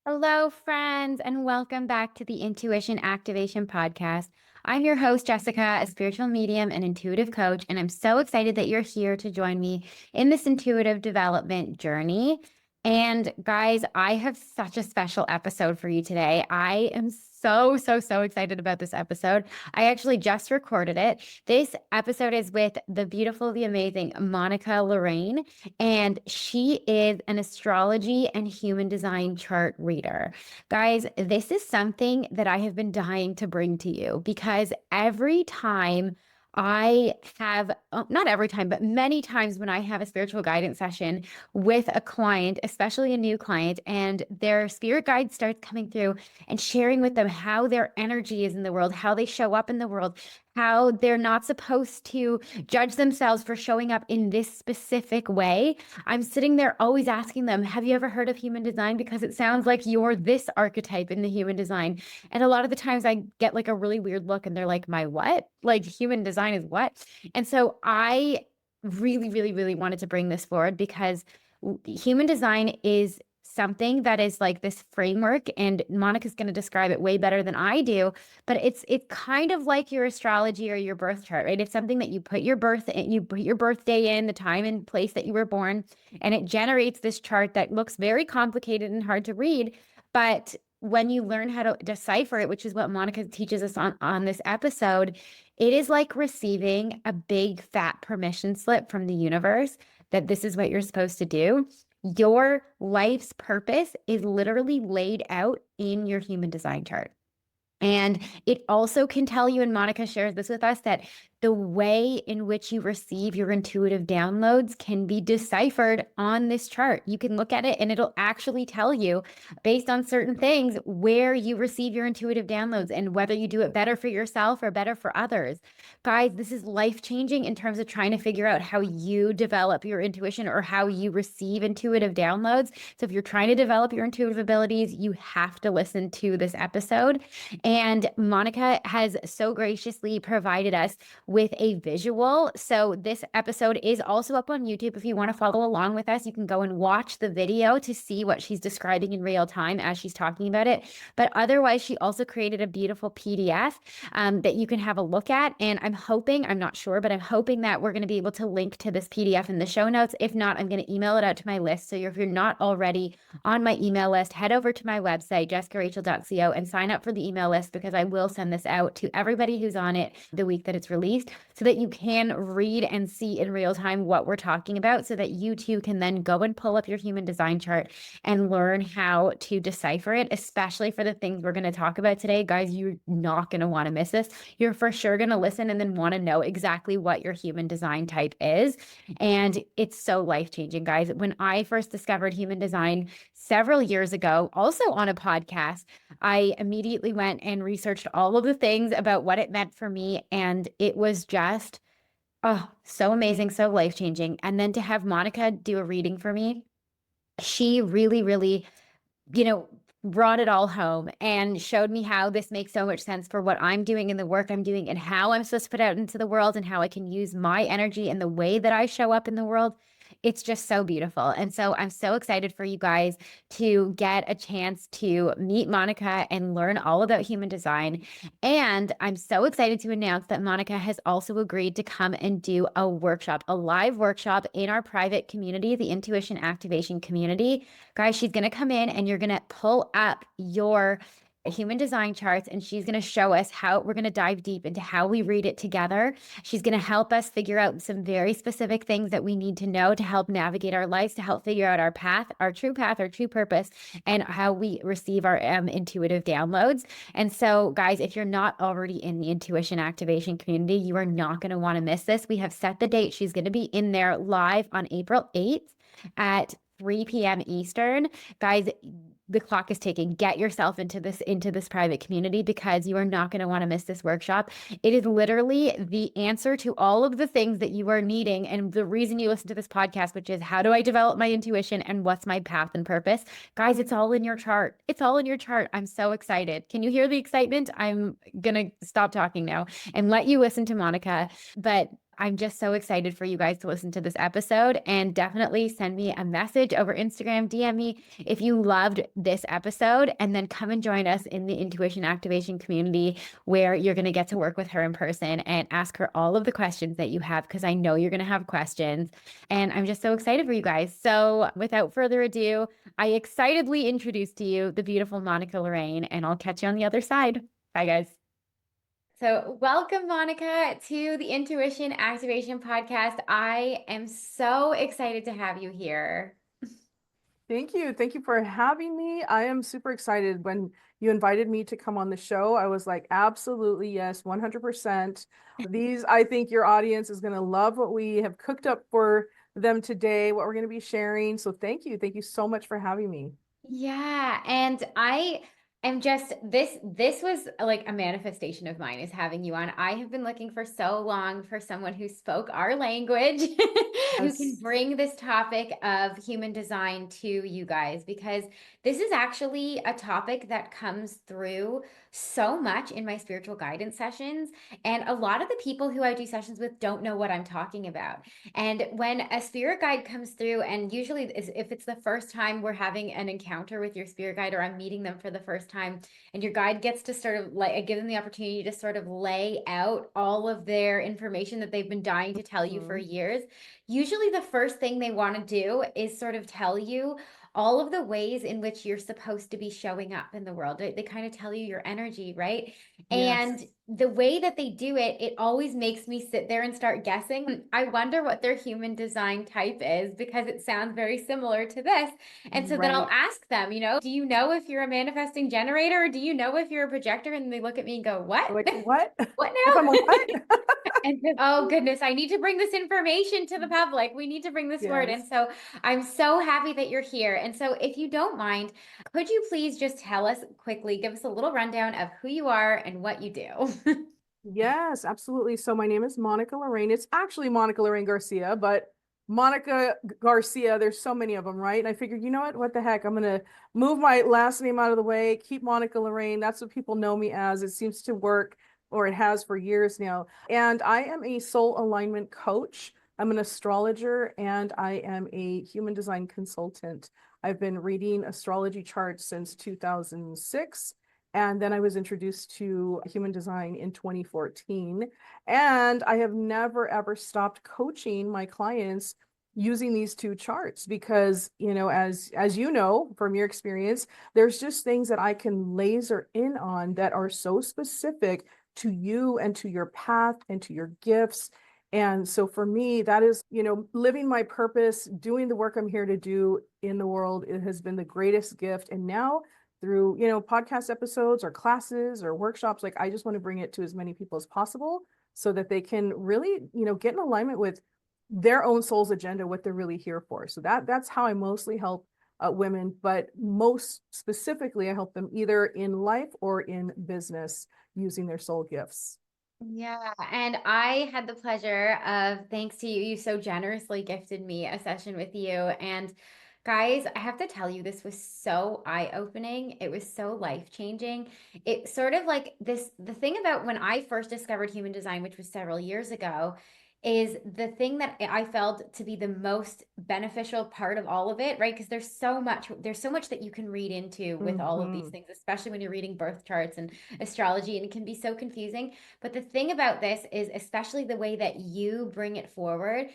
Hello, friends, and welcome back to the Intuition Activation Podcast. I'm your host, Jessica, a spiritual medium and intuitive coach, and I'm so excited that you're here to join me in this intuitive development journey. And guys, I have such a special episode for you today. I am so excited about this episode. I actually just recorded it. This episode is with the beautiful, the amazing Monica Lorraine, and she is an astrology and human design chart reader. Guys, this is something that I have been dying to bring to you because every time I have, not every time, but many times when I have a spiritual guidance session with a client, especially a new client, and their spirit guide starts coming through and sharing with them how their energy is in the world, how they show up in the world, how they're not supposed to judge themselves for showing up in this specific way. I'm sitting there always asking them, have you ever heard of human design? Because it sounds like you're this archetype in the human design. And a lot of the times I get like a really weird look and they're like, my what? Like human design is what? And so I really wanted to bring this forward because human design is something that is like this framework, and Monica's going to describe it way better than I do, but it's kind of like your astrology or your birth chart, right? It's something that you put your birth in, you put your birthday in, the time and place that you were born, and it generates this chart that looks very complicated and hard to read. But when you learn how to decipher it, which is what Monica teaches us on this episode, it is like receiving a big fat permission slip from the universe that this is what you're supposed to do. Your life's purpose is literally laid out in your human design chart. And it also can tell you, and Monica shares this with us, that the way in which you receive your intuitive downloads can be deciphered on this chart. You can look at it and it'll actually tell you, based on certain things, where you receive your intuitive downloads and whether you do it better for yourself or better for others. Guys, this is life-changing in terms of trying to figure out how you develop your intuition or how you receive intuitive downloads. So if you're trying to develop your intuitive abilities, you have to listen to this episode. And Monica has so graciously provided us with a visual. So this episode is also up on YouTube. If you want to follow along with us, you can go and watch the video to see what she's describing in real time as she's talking about it. But otherwise, she also created a beautiful PDF that you can have a look at. And I'm hoping, I'm not sure, but I'm hoping that we're going to be able to link to this PDF in the show notes. If not, I'm going to email it out to my list. So if you're not already on my email list, head over to my website, jessicarachel.co, and sign up for the email list because I will send this out to everybody who's on it the week that it's released so that you can read and see in real time what we're talking about so that you too can then go and pull up your human design chart and learn how to decipher it, especially for the things we're going to talk about today. Guys, you're not going to want to miss this. You're for sure going to listen and then want to know exactly what your human design type is. And it's so life-changing, guys. When I first discovered human design several years ago, also on a podcast, I immediately went and researched all of the things about what it meant for me. And it was just, oh, so amazing, so life-changing. And then to have Monica do a reading for me, she really, you know, brought it all home and showed me how this makes so much sense for what I'm doing and the work I'm doing and how I'm supposed to put out into the world and how I can use my energy and the way that I show up in the world. It's just so beautiful. And so I'm so excited for you guys to get a chance to meet Monica and learn all about human design. And I'm so excited to announce that Monica has also agreed to come and do a workshop, a live workshop in our private community, the Intuition Activation community. Guys, she's going to come in and you're going to pull up your human design charts and she's going to show us how we're going to dive deep into how we read it together. She's going to help us figure out some very specific things that we need to know to help navigate our lives, to help figure out our path, our true purpose, and how we receive our intuitive downloads. And so, guys, if you're not already in the Intuition Activation community, you are not going to want to miss this. We have set the date. She's going to be in there live on April 8th at 3 p.m. Eastern. Guys, the clock is ticking. Get yourself into this private community because you are not going to want to miss this workshop. It is literally the answer to all of the things that you are needing and the reason you listen to this podcast, which is how do I develop my intuition and what's my path and purpose? Guys, it's all in your chart. It's all in your chart. I'm so excited. Can you hear the excitement? I'm going to stop talking now and let you listen to Monica. But I'm just so excited for you guys to listen to this episode, and definitely send me a message over Instagram, DM me if you loved this episode, and then come and join us in the intuition activation community where you're going to get to work with her in person and ask her all of the questions that you have, because I know you're going to have questions. And I'm just so excited for you guys. So without further ado, I excitedly introduce to you the beautiful Monica Lorraine, and I'll catch you on the other side. Bye, guys. So, welcome, Monica, to the Intuition Activation Podcast. I am so excited to have you here. Thank you. Thank you for having me. I am super excited. When you invited me to come on the show, I was like, absolutely, yes, 100%. I think your audience is going to love what we have cooked up for them today, what we're going to be sharing. So thank you. Thank you so much for having me. Yeah, and I am just this was like a manifestation of mine, is having you on. I have been looking for so long for someone who spoke our language who can Yes. bring this topic of human design to you guys, because this is actually a topic that comes through so much in my spiritual guidance sessions, and a lot of the people who I do sessions with don't know what I'm talking about. And when a spirit guide comes through, and usually if it's the first time we're having an encounter with your spirit guide, or I'm meeting them for the first time, and your guide gets to sort of like, I give them the opportunity to sort of lay out all of their information that they've been dying to tell you for Mhm. years. Usually the first thing they want to do is sort of tell you all of the ways in which you're supposed to be showing up in the world. They kind of tell you your energy, right? Yes. And the way that they do it, it always makes me sit there and start guessing. I wonder what their human design type is, because it sounds very similar to this. And so then I'll Right. ask them, do you know if you're a manifesting generator? Or do you know if you're a projector? And they look at me and go, what? Like, what? What If I'm a what? now? And oh goodness, I need to bring this information to the public. We need to bring this word. And Yes. so I'm so happy that you're here. And so if you don't mind, could you please just tell us quickly, give us a little rundown of who you are and what you do? Yes, absolutely. So my name is Monica Lorraine. It's actually Monica Lorraine Garcia, but Monica Garcia, there's so many of them, right? And I figured, you know what the heck? I'm going to move my last name out of the way, keep Monica Lorraine. That's what people know me as. It seems to work, or it has for years now. And I am a soul alignment coach. I'm an astrologer, and I am a human design consultant. I've been reading astrology charts since 2006. And then I was introduced to human design in 2014. And I have never, ever stopped coaching my clients using these two charts because, as you know from your experience, there's just things that I can laser in on that are so specific to you and to your path and to your gifts. And so for me, that is, living my purpose, doing the work I'm here to do in the world. It has been the greatest gift. And now through, podcast episodes or classes or workshops, like I just want to bring it to as many people as possible so that they can really, get in alignment with their own soul's agenda, what they're really here for. So that's how I mostly help women, but most specifically, I help them either in life or in business using their soul gifts. Yeah, and I had the pleasure of, thanks to you, you so generously gifted me a session with you. And guys, I have to tell you, this was so eye-opening. It was so life-changing. It sort of like this, the thing about when I first discovered human design, which was several years ago, is the thing that I felt to be the most beneficial part of all of it, right? Because there's so much that you can read into with all of these Mm-hmm. things, especially when you're reading birth charts and astrology, and it can be so confusing. But the thing about this is, especially the way that you bring it forward,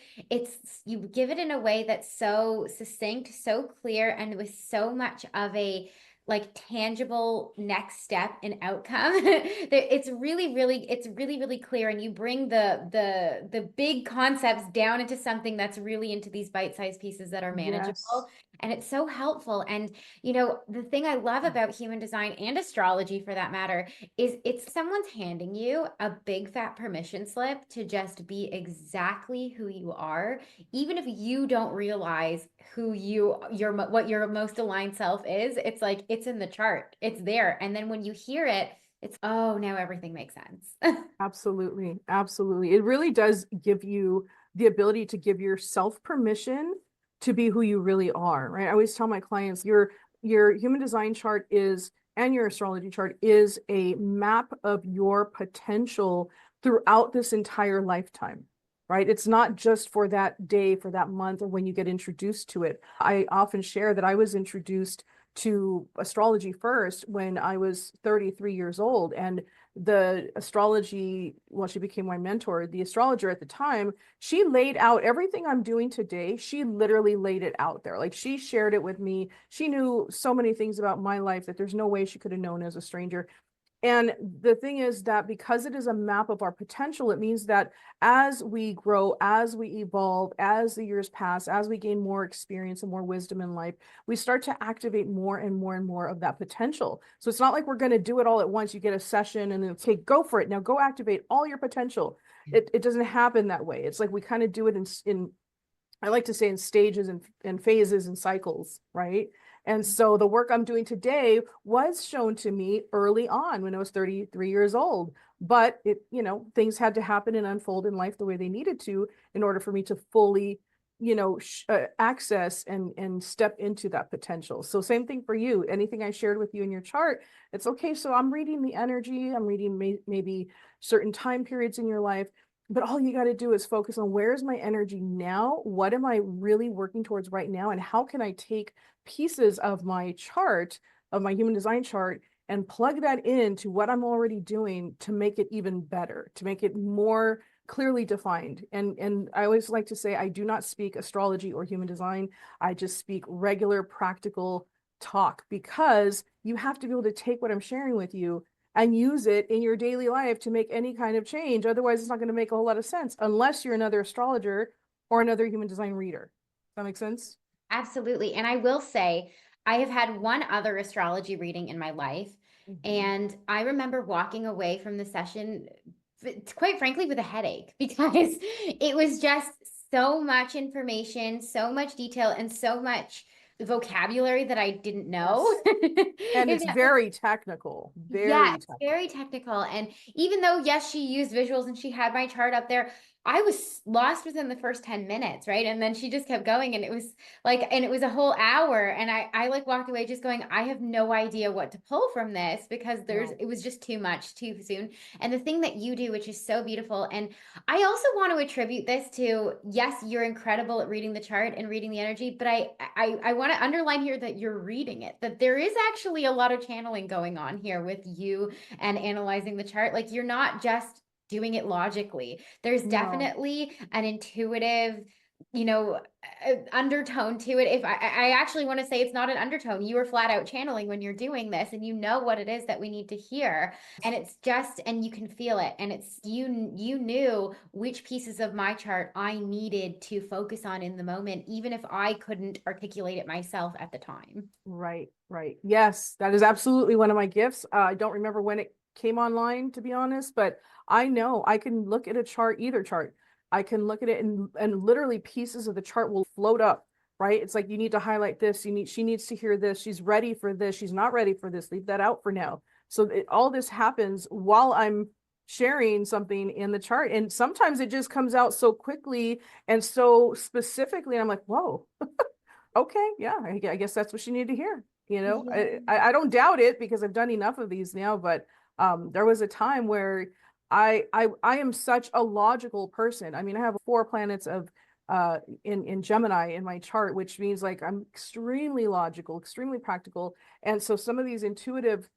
you give it in a way that's so succinct, so clear, and with so much of a like tangible next step and outcome. It's really clear, and you bring the big concepts down into something that's really into these bite-sized pieces that are Yes. manageable. And it's so helpful. And the thing I love about human design and astrology, for that matter, is it's someone's handing you a big fat permission slip to just be exactly who you are, even if you don't realize what your most aligned self is. It's like it's in the chart, it's there, and then when you hear it, it's, oh, now everything makes sense. Absolutely. Absolutely. It really does give you the ability to give yourself permission to be who you really are, right? I always tell my clients your human design chart is and your astrology chart is a map of your potential throughout this entire lifetime. right? It's not just for that day, for that month, or when you get introduced to it. I often share that I was introduced to astrology first when I was 33 years old. And the astrology, well, she became my mentor. The astrologer at the time, she laid out everything I'm doing today. She literally laid it out there. Like she shared it with me. She knew so many things about my life that there's no way she could have known as a stranger. And the thing is that because it is a map of our potential, it means that as we grow, as we evolve, as the years pass, as we gain more experience and more wisdom in life, we start to activate more and more and more of that potential. So it's not like we're going to do it all at once. You get a session and then it's, okay, go for it. Now go activate all your potential. It doesn't happen that way. It's like we kind of do it in I like to say in stages and phases and cycles, right? And so the work I'm doing today was shown to me early on when I was 33 years old. But it, things had to happen and unfold in life the way they needed to in order for me to fully, access and step into that potential. So same thing for you. Anything I shared with you in your chart, it's okay. So I'm reading the energy. I'm reading maybe certain time periods in your life. But all you got to do is focus on where's my energy now? What am I really working towards right now? And how can I take pieces of my chart, of my human design chart, and plug that into what I'm already doing to make it even better, to make it more clearly defined. And I always like to say I do not speak astrology or human design. I just speak regular practical talk because you have to be able to take what I'm sharing with you and use it in your daily life to make any kind of change. Otherwise, it's not going to make a whole lot of sense unless you're another astrologer or another human design reader. Does that make sense? Absolutely. And I will say, I have had one other astrology reading in my life. Mhm. And I remember walking away from the session, quite frankly, with a headache because it was just so much information, so much detail, and so much vocabulary that I didn't know. Yes. And If it's that makes very technical, Yeah, very it's technical. very technical. And even though, yes, she used visuals and she had my chart up there, I was lost within the first 10 minutes, right? And then she just kept going and it was like, and it was a whole hour. And I like walked away just going, I have no idea what to pull from this because No. it was just too much too soon. And the thing that you do, which is so beautiful. And I also want to attribute this to, yes, you're incredible at reading the chart and reading the energy, but I want to underline here that you're reading it, that there is actually a lot of channeling going on here with you and analyzing the chart. Like you're not just doing it logically. There's No. definitely an intuitive, undertone to it. If I actually want to say it's not an undertone, you are flat out channeling when you're doing this and you know what it is that we need to hear. And it's just, and you can feel it. And it's, you knew which pieces of my chart I needed to focus on in the moment, even if I couldn't articulate it myself at the time. Right, right. Yes, that is absolutely one of my gifts. I don't remember when it came online, to be honest, but I know I can look at a chart, either chart. I can look at it and literally pieces of the chart will float up, right? It's like you need to highlight this. She needs to hear this. She's ready for this. She's not ready for this. Leave that out for now. So all this happens while I'm sharing something in the chart. And sometimes it just comes out so quickly and so specifically. And I'm like, whoa. Okay, yeah, I guess that's what she needed to hear. Yeah. I don't doubt it because I've done enough of these now, but there was a time where I am such a logical person. I mean, I have 4 planets of in Gemini in my chart, which means like I'm extremely logical, extremely practical. And so some of these intuitive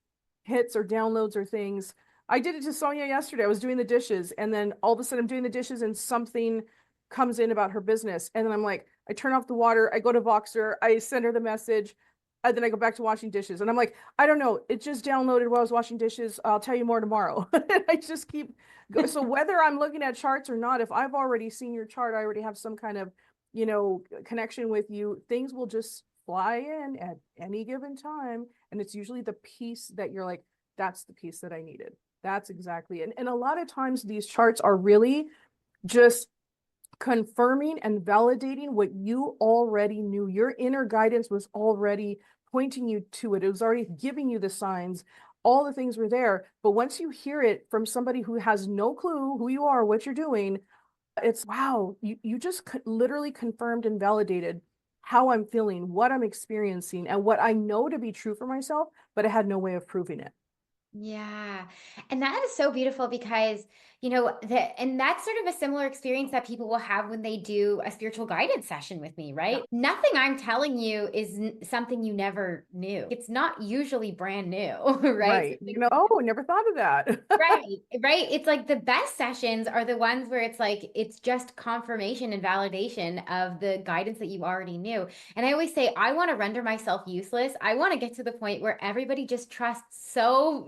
hits or downloads or things, I did it to Sonia yesterday. I was doing the dishes, and then all of a sudden I'm doing the dishes and something comes in about her business. And then I'm like, I turn off the water, I go to Voxer, I send her the message, and then I go back to washing dishes. And I'm like, I don't know, it just downloaded while I was washing dishes. I'll tell you more tomorrow. I just keep going. So whether I'm looking at charts or not, if I've already seen your chart, I already have some kind of, connection with you, things will just fly in at any given time. And it's usually the piece that you're like, that's the piece that I needed. That's exactly it. And a lot of times these charts are really just confirming and validating what you already knew. Your inner guidance was already pointing you to it. It was already giving you the signs. All the things were there. But once you hear it from somebody who has no clue who you are, what you're doing, it's wow, you just literally confirmed and validated how I'm feeling, what I'm experiencing, and what I know to be true for myself, but I had no way of proving it. Yeah. And that is so beautiful because, and that's sort of a similar experience that people will have when they do a spiritual guidance session with me, Yeah. right? Nothing I'm telling you is something you never knew. It's not usually brand new, right? Right. Oh, never thought of that. Right, right. It's like the best sessions are the ones where it's like it's just confirmation and validation of the guidance that you already knew. And I always say, I want to render myself useless. I want to get to the point where everybody just trusts so,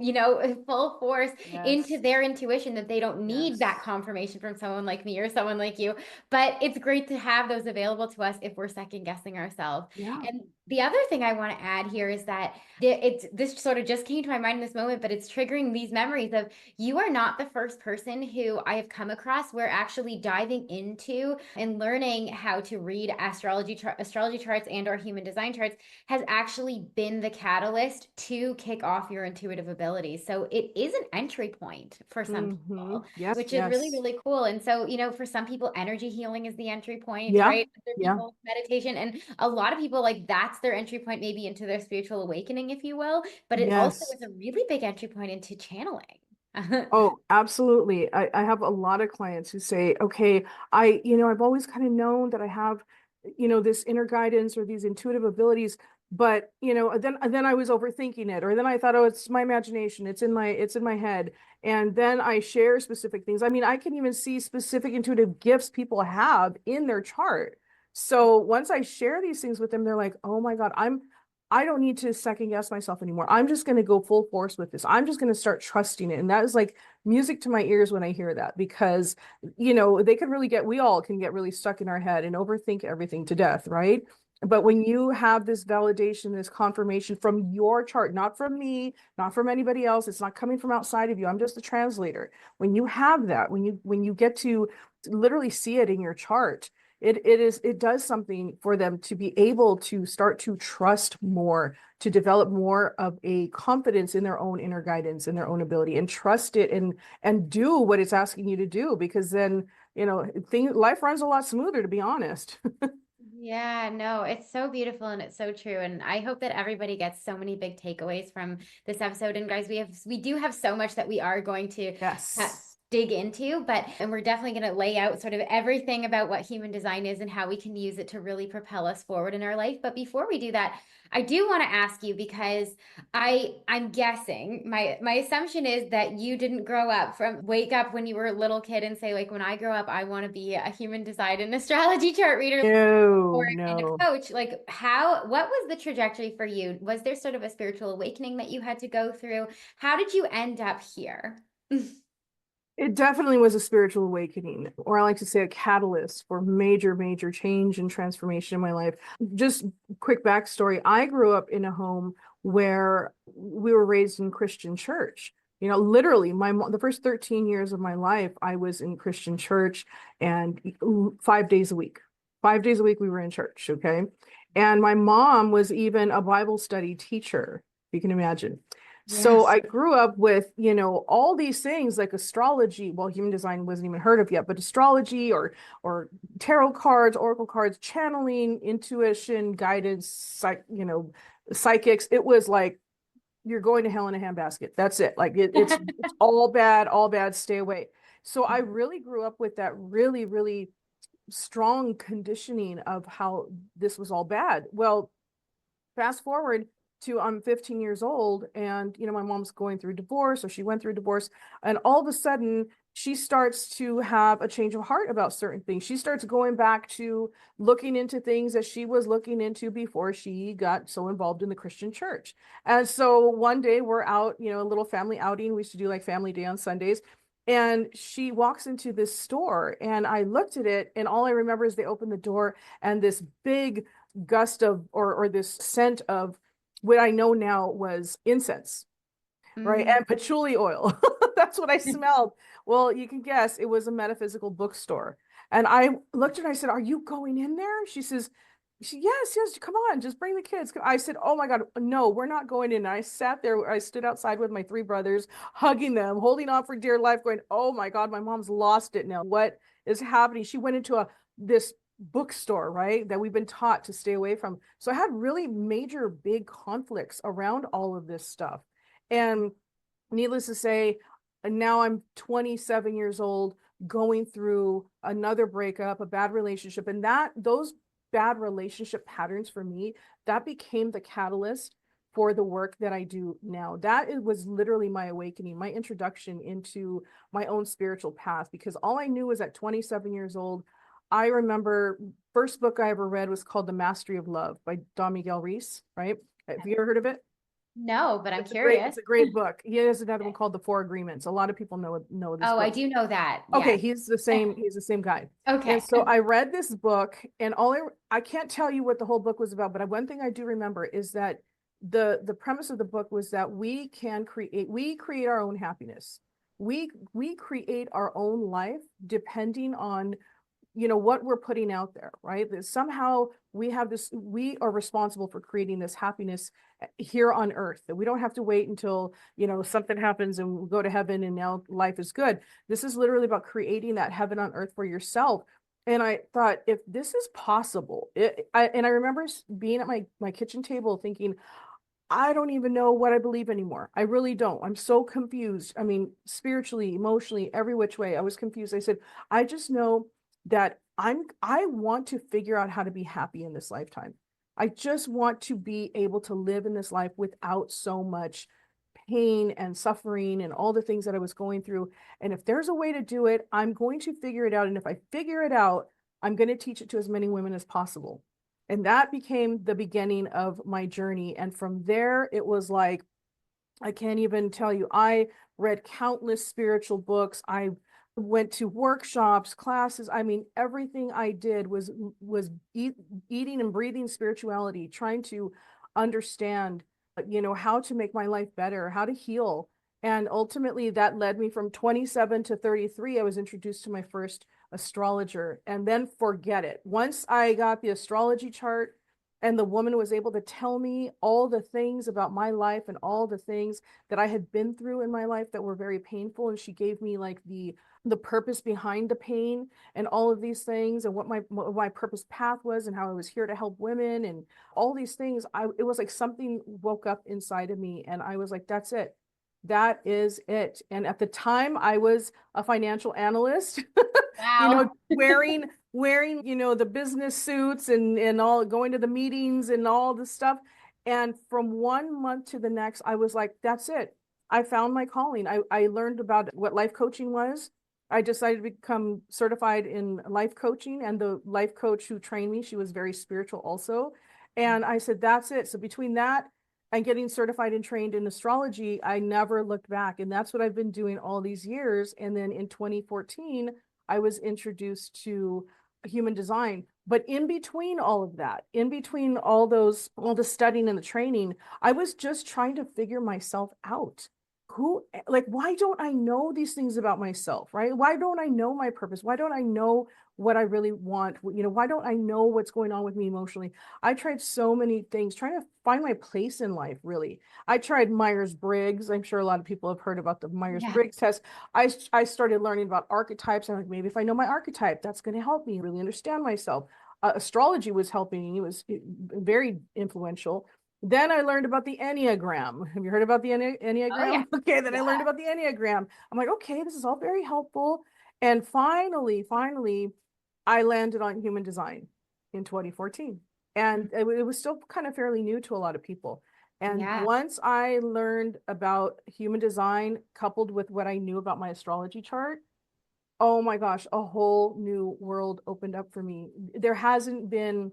full force into Yes. their intuition that they don't need that Yes. confirmation from someone like me or someone like you. But it's great to have those available to us if we're second guessing ourselves. Yeah. And the other thing I want to add here is that this sort of just came to my mind in this moment, but it's triggering these memories of you are not the first person who I have come across where actually diving into and learning how to read astrology charts and or human design charts has actually been the catalyst to kick off your intuitive abilities. So it is an entry point for some people, Yes. which is really, Yes. really cool. And so, for some people, energy healing is the entry point, Yeah. right? Other Yeah. people, meditation. And a lot of people, like, that's their entry point, maybe into their spiritual awakening, if you will. But it also Yes. is a really big entry point into channeling. Oh, absolutely. I have a lot of clients who say, okay, I've always kind of known that I have, this inner guidance or these intuitive abilities, but, then I was overthinking it, or then I thought, oh, it's my imagination. It's in my head. And then I share specific things. I mean, I can even see specific intuitive gifts people have in their chart. So once I share these things with them, they're like, oh my God, I don't need to second guess myself anymore. I'm just going to go full force with this. I'm just going to start trusting it. And that is like music to my ears when I hear that, because, we all can get really stuck in our head and overthink everything to death, right? But when you have this validation, this confirmation from your chart, not from me, not from anybody else, it's not coming from outside of you. I'm just a translator. When you have that, when you get to literally see it in your chart, it does something for them to be able to start to trust more, to develop more of a confidence in their own inner guidance and their own ability, and trust it and do what it's asking you to do, because then life runs a lot smoother, to be honest. Yeah, no, it's so beautiful and it's so true. And I hope that everybody gets so many big takeaways from this episode. And guys, we do have so much that we are going to Yes. dig into, and we're definitely going to lay out sort of everything about what human design is and how we can use it to really propel us forward in our life. But before we do that, I do want to ask you, because I'm guessing my assumption is that you didn't grow up from wake up when you were a little kid and say, like, when I grow up I want to be a human design and astrology chart reader or No, and a no. coach. Like, what was the trajectory for you? Was there sort of a spiritual awakening that you had to go through? How did you end up here? It definitely was a spiritual awakening, or I like to say a catalyst for major, major change and transformation in my life. Just quick backstory. I grew up in a home where we were raised in Christian church. Literally, the first 13 years of my life, I was in Christian church, and 5 days a week. 5 days a week we were in church, okay? And my mom was even a Bible study teacher, you can imagine. So Yes. I grew up with, all these things like astrology. Well, human design wasn't even heard of yet, but astrology or tarot cards, oracle cards, channeling, intuition, guidance, psychics. It was like you're going to hell in a handbasket. That's it. Like it's all bad, stay away. So I really grew up with that really, really strong conditioning of how this was all bad. Well, fast forward to I'm 15 years old, and my mom's going through divorce, or she went through divorce, and all of a sudden she starts to have a change of heart about certain things. She starts going back to looking into things that she was looking into before she got so involved in the Christian church. And so one day we're out, a little family outing. We used to do like family day on Sundays. And she walks into this store, and I looked at it, and all I remember is they opened the door, and this big gust of or this scent of what I know now was incense, right? Mm. And patchouli oil. That's what I smelled. Well, you can guess it was a metaphysical bookstore. And I looked at her, I said, "Are you going in there?" Yes, yes, come on, just bring the kids. I said, "Oh my God, no, we're not going in." And I sat there, I stood outside with my three brothers, hugging them, holding on for dear life, going, "Oh my God, my mom's lost it now. What is happening?" She went into this bookstore, right, that we've been taught to stay away from. So I had really major big conflicts around all of this stuff. And needless to say, now I'm 27 years old, going through another breakup, a bad relationship. And those bad relationship patterns for me, that became the catalyst for the work that I do now. Was literally my awakening, my introduction into my own spiritual path, because all I knew was at 27 years old. I remember first book I ever read was called The Mastery of Love by Don Miguel Ruiz, right? Have you ever heard of it? No, but I'm It's curious. a great book. He has another one called The Four Agreements. A lot of people know this Oh, I book. do know that. Okay, Yes. he's the same guy. And Okay. so I read this book, and I can't tell you what the whole book was about, but one thing I do remember is that the premise of the book was that we create our own happiness. We create our own life depending on what we're putting out there, right? That somehow we are responsible for creating this happiness here on earth, that we don't have to wait until something happens and we go to heaven and now life is good. This is literally about creating that heaven on earth for yourself. And I thought, if this is possible, and I remember being at my kitchen table thinking, I don't even know what I believe anymore. I really don't. I'm so confused. I mean, spiritually, emotionally, every which way, I was confused. I said, I just know that I want to figure out how to be happy in this lifetime. I just want to be able to live in this life without so much pain and suffering and all the things that I was going through. And if there's a way to do it, I'm going to figure it out. And if I figure it out, I'm going to teach it to as many women as possible. And that became the beginning of my journey. And from there, it was like, I can't even tell you, I read countless spiritual books. I went to workshops, classes. I mean, everything I did was eating and breathing spirituality, trying to understand, how to make my life better, how to heal. And ultimately that led me from 27 to 33. I was introduced to my first astrologer, and then forget it. Once I got the astrology chart and the woman was able to tell me all the things about my life and all the things that I had been through in my life that were very painful, and she gave me like the purpose behind the pain and all of these things, and what my purpose path was, and how I was here to help women and all these things. It was like something woke up inside of me, and I was like, that's it. That is it. And at the time, I was a financial analyst, Wow. wearing, the business suits and all, going to the meetings and all this stuff. And from 1 month to the next, I was like, that's it. I found my calling. I learned about what life coaching was. I decided to become certified in life coaching, and the life coach who trained me, she was very spiritual also. And I said, that's it. So between that and getting certified and trained in astrology, I never looked back. And that's what I've been doing all these years. And then in 2014, I was introduced to human design. But in between all of that, in between all the studying and the training, I was just trying to figure myself out. Why don't I know these things about myself, right? Why don't I know my purpose? Why don't I know what I really want? Why don't I know what's going on with me emotionally? I tried so many things trying to find my place in life, really. I tried Myers-Briggs. I'm sure a lot of people have heard about the Yeah. Myers-Briggs test. I started learning about archetypes. I'm like, maybe if I know my archetype, that's going to help me really understand myself. Astrology was helping. It was very influential. Then I learned about the Enneagram. Have you heard about the Oh, yeah. Enneagram? Okay, then I Yeah. learned about the Enneagram. I'm like, okay, this is all very helpful. And finally, I landed on human design in 2014. And it was still kind of fairly new to a lot of people. And Yeah. once I learned about human design coupled with what I knew about my astrology chart, oh my gosh, a whole new world opened up for me. There hasn't been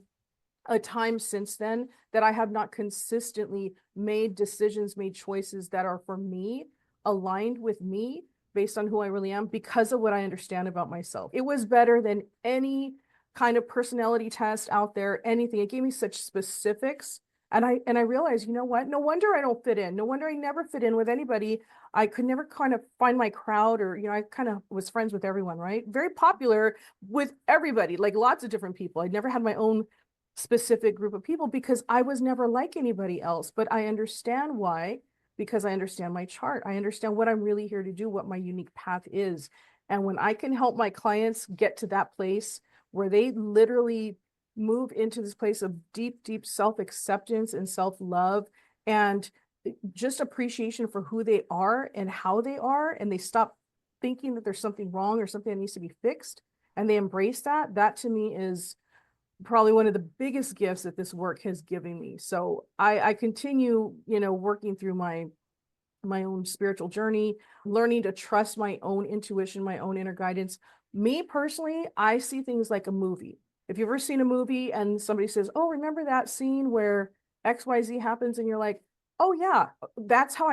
a time since then that I have not consistently made decisions, made choices that are for me, aligned with me, based on who I really am, because of what I understand about myself. It was better than any kind of personality test out there, anything. It gave me such specifics. And I realized, you know what? No wonder I don't fit in. No wonder I never fit in with anybody. I could never kind of find my crowd, or, I kind of was friends with everyone, right? Very popular with everybody, like lots of different people. I never had my own specific group of people because I was never like anybody else. But I understand why, because I understand my chart. I understand what I'm really here to do, what my unique path is. And when I can help my clients get to that place where they literally move into this place of deep, deep self-acceptance and self-love, and just appreciation for who they are and how they are, and they stop thinking that there's something wrong or something that needs to be fixed, and they embrace that, that to me is probably one of the biggest gifts that this work has given me. So I continue, working through my own spiritual journey, learning to trust my own intuition, my own inner guidance. Me personally, I see things like a movie. If you've ever seen a movie and somebody says, "Oh, remember that scene where XYZ happens?" and you're like, "Oh yeah, that's how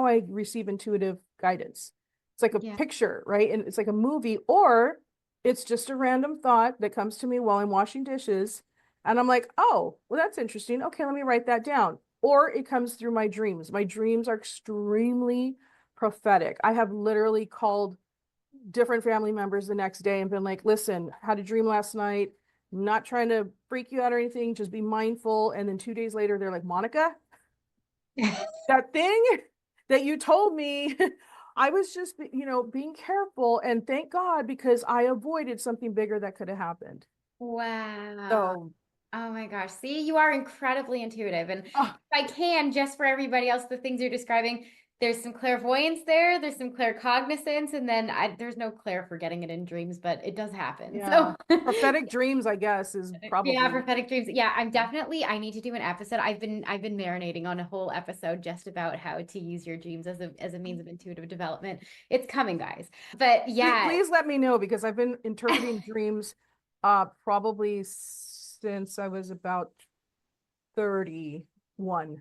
I receive intuitive guidance." It's like a Yeah. picture, right? And it's like a movie, or it's just a random thought that comes to me while I'm washing dishes. And I'm like, "Oh, well, that's interesting. Okay, let me write that down." Or it comes through my dreams. My dreams are extremely prophetic. I have literally called different family members the next day and been like, "Listen, had a dream last night. Not trying to freak you out or anything. Just be mindful." And then 2 days later, they're like, "Monica, that thing that you told me, I was just, being careful. And thank God, because I avoided something bigger that could have happened." Wow. So, Oh my gosh. See, you are incredibly intuitive. And if oh, I can, just for everybody else, the things you're describing, there's some clairvoyance there, there's some claircognizance, and then there's no clair for getting it in dreams, but it does happen. yeah. So Prophetic dreams, I guess, is yeah, probably. prophetic dreams. Yeah, I need to do an episode. I've been marinating on a whole episode just about how to use your dreams as a means of intuitive development. It's coming, guys. But yeah. Please let me know, because I've been interpreting dreams probably since I was about 31.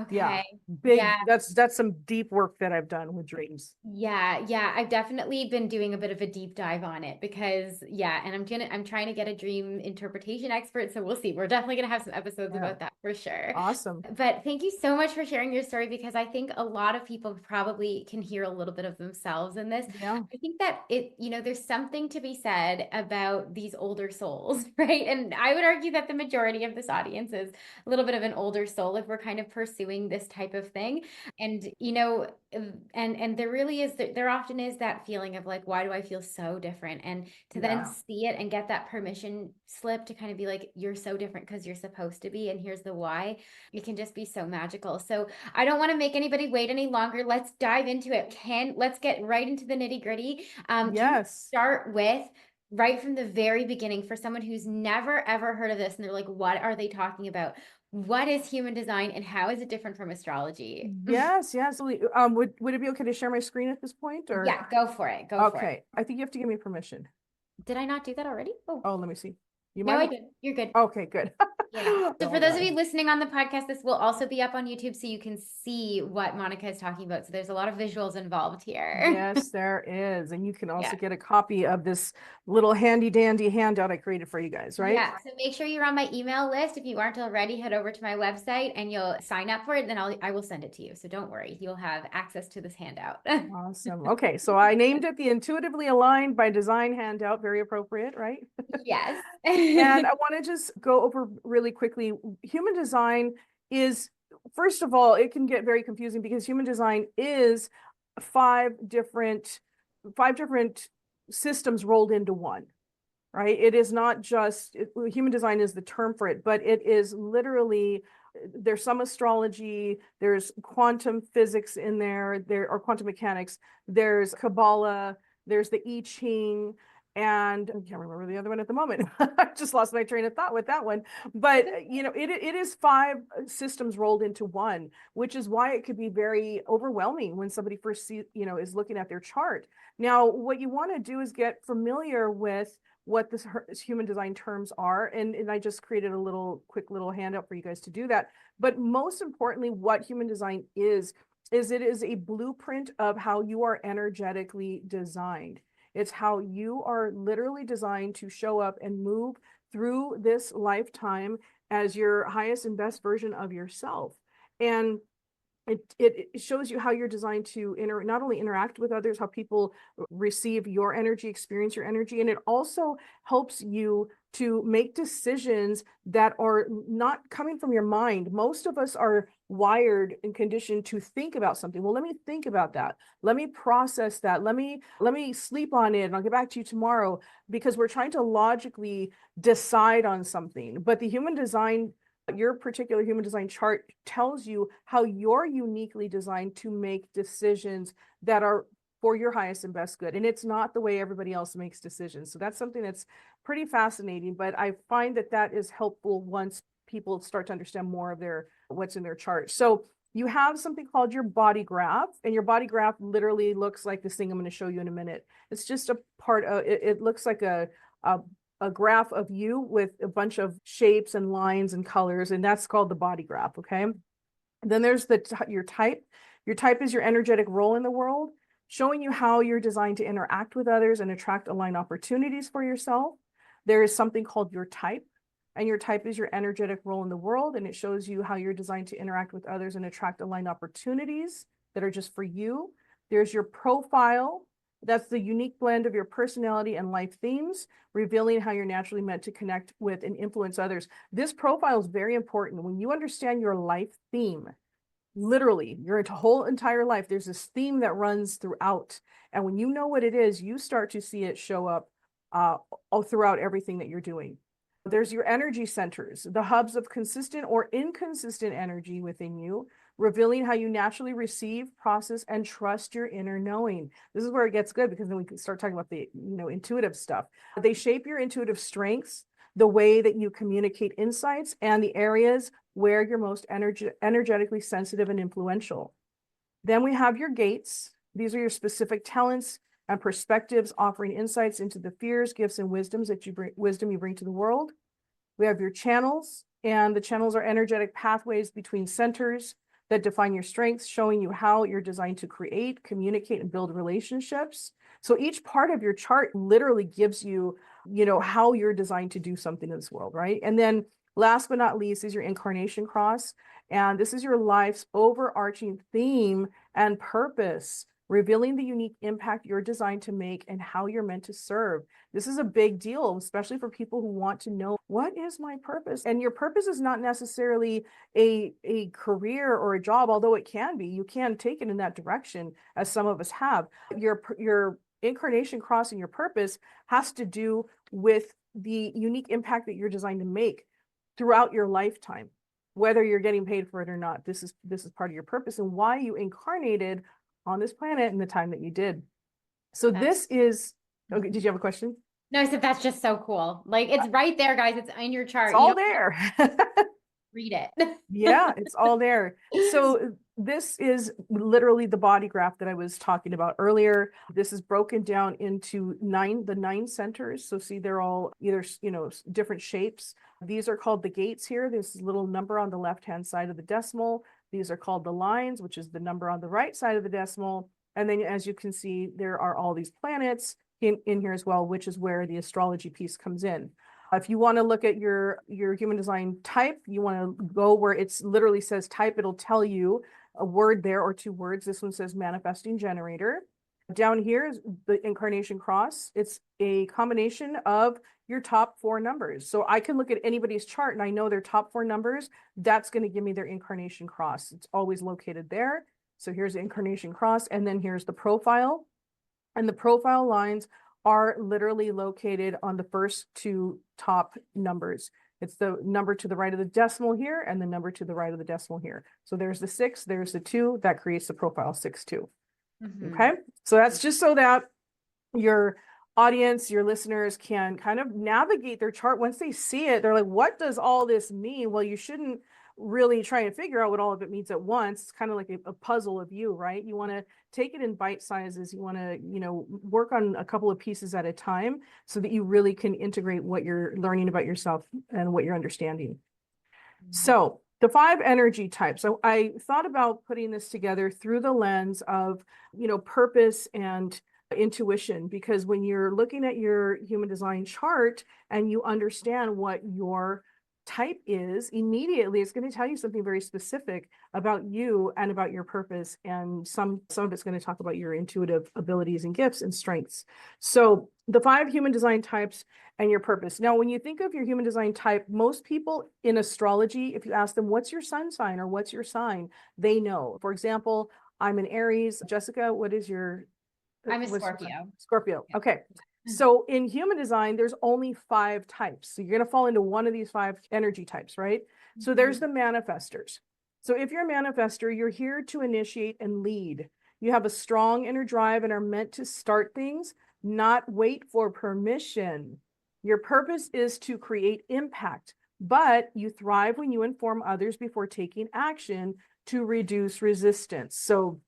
Yeah. Okay. Big, Yeah. that's some deep work that I've done with dreams. Yeah, I've definitely been doing a bit of a deep dive on it because yeah, and I'm trying to get a dream interpretation expert, so we'll see. We're definitely gonna have some episodes Yeah. about that for sure. Awesome. But thank you so much for sharing your story because I think a lot of people probably can hear a little bit of themselves in this. Yeah. I think that there's something to be said about these older souls, right? And I would argue that the majority of this audience is a little bit of an older soul if we're kind of pursuing this type of thing. And and there really is there often is that feeling of like, why do I feel so different? And to then Yeah. see it and get that permission slip to kind of be like, you're so different because you're supposed to be, and here's the why. It can just be so magical. So I don't want to make anybody wait any longer. Let's dive into it. Let's get right into the nitty gritty. Can you Yes. start with right from the very beginning for someone who's never ever heard of this and they're like, what are they talking about? What is human design and how is it different from astrology? Yes, yes. Would it be okay to share my screen at this point, or? Yeah, go for it. Go for it. Okay. I think you have to give me permission. Did I not do that already? Oh, Oh, let me see. You no, I might. did. You're good. Okay, good. Yeah. So for Oh those of you God. listening on the podcast, this will also be up on YouTube so you can see what Monica is talking about. So there's a lot of visuals involved here. Yes, there is. And you can also Yeah. get a copy of this little handy dandy handout I created for you guys, right? Yeah. So make sure you're on my email list. If you aren't already, head over to my website and you'll sign up for it. Then I will send it to you. So don't worry, you'll have access to this handout. Awesome. Okay, so I named it the Intuitively Aligned by Design handout. Very appropriate, right? Yes. And I want to just go over really quickly. Human design is, first of all, it can get very confusing because human design is five different systems rolled into one, right? It is not just human design is the term for it, but it is literally, there's some astrology, there's quantum physics in there are quantum mechanics, there's Kabbalah, there's the I Ching, and I can't remember the other one at the moment. I just lost my train of thought with that one. But it is five systems rolled into one, which is why it could be very overwhelming when somebody first is looking at their chart. Now, what you want to do is get familiar with what this human design terms are. And I just created a quick little handout for you guys to do that. But most importantly, what human design is it is a blueprint of how you are energetically designed. It's how you are literally designed to show up and move through this lifetime as your highest and best version of yourself. And it shows you how you're designed to not only interact with others, how people receive your energy, experience your energy, and it also helps you to make decisions that are not coming from your mind. Most of us are wired and conditioned to think about something. Well, let me think about that. Let me process that. Let me sleep on it and I'll get back to you tomorrow, because we're trying to logically decide on something. But the human design Your particular human design chart tells you how you're uniquely designed to make decisions that are for your highest and best good. And it's not the way everybody else makes decisions. So that's something that's pretty fascinating, but I find that that is helpful once people start to understand more of what's in their chart. So you have something called your body graph, and your body graph literally looks like this thing I'm going to show you in a minute. It's just a part of it looks like a graph of you with a bunch of shapes and lines and colors, and that's called the body graph. Okay. And then there's your type. Your type is your energetic role in the world, showing you how you're designed to interact with others and attract aligned opportunities for yourself. There is something called your type, and your type is your energetic role in the world, and it shows you how you're designed to interact with others and attract aligned opportunities that are just for you. There's your profile. That's the unique blend of your personality and life themes, revealing how you're naturally meant to connect with and influence others. This profile is very important. When you understand your life theme, literally your whole entire life, there's this theme that runs throughout. And when you know what it is, you start to see it show up all throughout everything that you're doing. There's your energy centers, the hubs of consistent or inconsistent energy within you, revealing how you naturally receive, process, and trust your inner knowing. This is where it gets good, because then we can start talking about the intuitive stuff. They shape your intuitive strengths, the way that you communicate insights, and the areas where you're most energetically sensitive and influential. Then we have your gates. These are your specific talents and perspectives, offering insights into the fears, gifts, and wisdom you bring to the world. We have your channels, and the channels are energetic pathways between centers that define your strengths, showing you how you're designed to create, communicate, and build relationships. So each part of your chart literally gives you, how you're designed to do something in this world, right? And then last but not least is your incarnation cross. And this is your life's overarching theme and purpose, revealing the unique impact you're designed to make and how you're meant to serve. This is a big deal, especially for people who want to know, what is my purpose? And your purpose is not necessarily a career or a job, although it can be. You can take it in that direction, as some of us have. Your incarnation cross and your purpose has to do with the unique impact that you're designed to make throughout your lifetime, whether you're getting paid for it or not. This is part of your purpose and why you incarnated on this planet in the time that you did. So this is, okay, did you have a question? No, I said that's just so cool. Like, it's right there, guys. It's in your chart. It's all there. Read it. Yeah, it's all there. So this is literally the body graph that I was talking about earlier. This is broken down into the nine centers. So see, they're all either, different shapes. These are called the gates here. This little number on the left-hand side of the decimal. These are called the lines, which is the number on the right side of the decimal. And then, as you can see, there are all these planets in here as well, which is where the astrology piece comes in. If you want to look at your human design type, you want to go where it's literally says type. It'll tell you a word there or two words. This one says manifesting generator. Down here is the incarnation cross. It's a combination of your top 4 numbers. So I can look at anybody's chart and I know their top 4 numbers. That's going to give me their incarnation cross. It's always located there. So here's the incarnation cross, and then here's the profile. And the profile lines are literally located on the first 2 top numbers. It's the number to the right of the decimal here and the number to the right of the decimal here. So there's the 6, there's the 2, that creates the profile 6-2. Okay, so that's just so that your audience, your listeners can kind of navigate their chart. Once they see it, they're like, what does all this mean? Well, you shouldn't really try and figure out what all of it means at once. It's kind of like a puzzle of you, right? You want to take it in bite sizes. You want to, work on a couple of pieces at a time so that you really can integrate what you're learning about yourself and what you're understanding. So the 5 energy types. So I thought about putting this together through the lens of, purpose and intuition, because when you're looking at your human design chart and you understand what your type is, immediately it's going to tell you something very specific about you and about your purpose, and some of it's going to talk about your intuitive abilities and gifts and strengths. So the 5 human design types and your purpose. Now, when you think of your human design type, most people in astrology, if you ask them, what's your sun sign or what's your sign, they know. For example, I'm an Aries. Jessica, what is your... I'm a Scorpio. Scorpio. Okay. So in human design, there's only 5 types. So you're going to fall into one of these 5 energy types, right? So there's the manifestors. So if you're a manifestor, you're here to initiate and lead. You have a strong inner drive and are meant to start things, not wait for permission. Your purpose is to create impact, but you thrive when you inform others before taking action to reduce resistance. So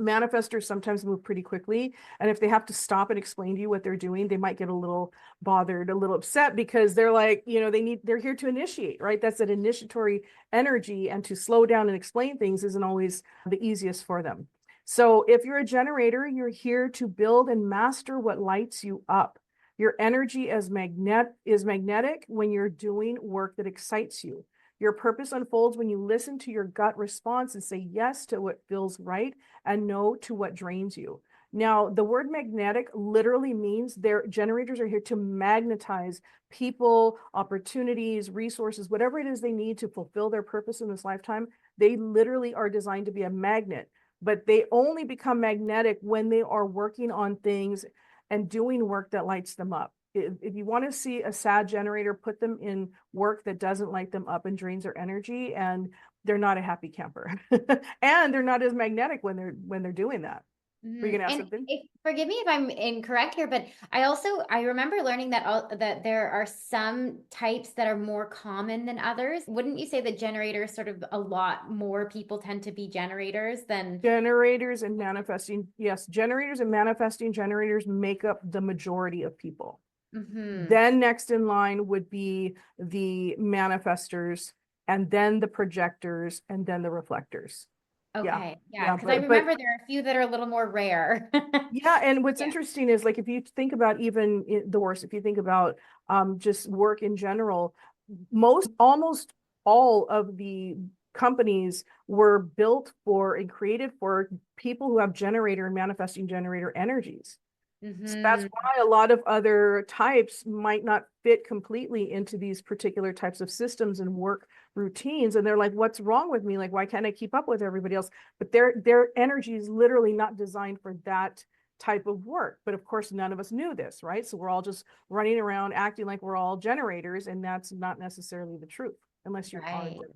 manifestors sometimes move pretty quickly, and if they have to stop and explain to you what they're doing, they might get a little bothered, a little upset, because they're like, they're here to initiate, right? That's an initiatory energy, and to slow down and explain things isn't always the easiest for them. So if you're a generator, you're here to build and master what lights you up. Your energy is magnetic when you're doing work that excites you. Your purpose unfolds when you listen to your gut response and say yes to what feels right and no to what drains you. Now, the word magnetic literally means their generators are here to magnetize people, opportunities, resources, whatever it is they need to fulfill their purpose in this lifetime. They literally are designed to be a magnet, but they only become magnetic when they are working on things and doing work that lights them up. If you want to see a sad generator, put them in work that doesn't light them up and drains their energy, and they're not a happy camper. And they're not as magnetic when they're doing that. Were you gonna ask And something? forgive me if I'm incorrect here, but I remember learning that there are some types that are more common than others. Wouldn't you say that generators sort of a lot more people tend to be generators than Generators and manifesting, yes, generators and manifesting generators make up the majority of people. Then next in line would be the manifestors, and then the projectors, and then the reflectors. Okay, yeah, Yeah, because I but remember there are a few that are a little more rare. yeah, and what's Yeah. interesting is, like, if you think about even the worst, if you think about just work in general, almost all of the companies were built for and created for people who have generator and manifesting generator energies. So that's why a lot of other types might not fit completely into these particular types of systems and work routines. And they're like, what's wrong with me? Like, why can't I keep up with everybody else? But their energy is literally not designed for that type of work. But of course, none of us knew this, right? So we're all just running around acting like we're all generators, and that's not necessarily the truth, unless you are a Right. generator.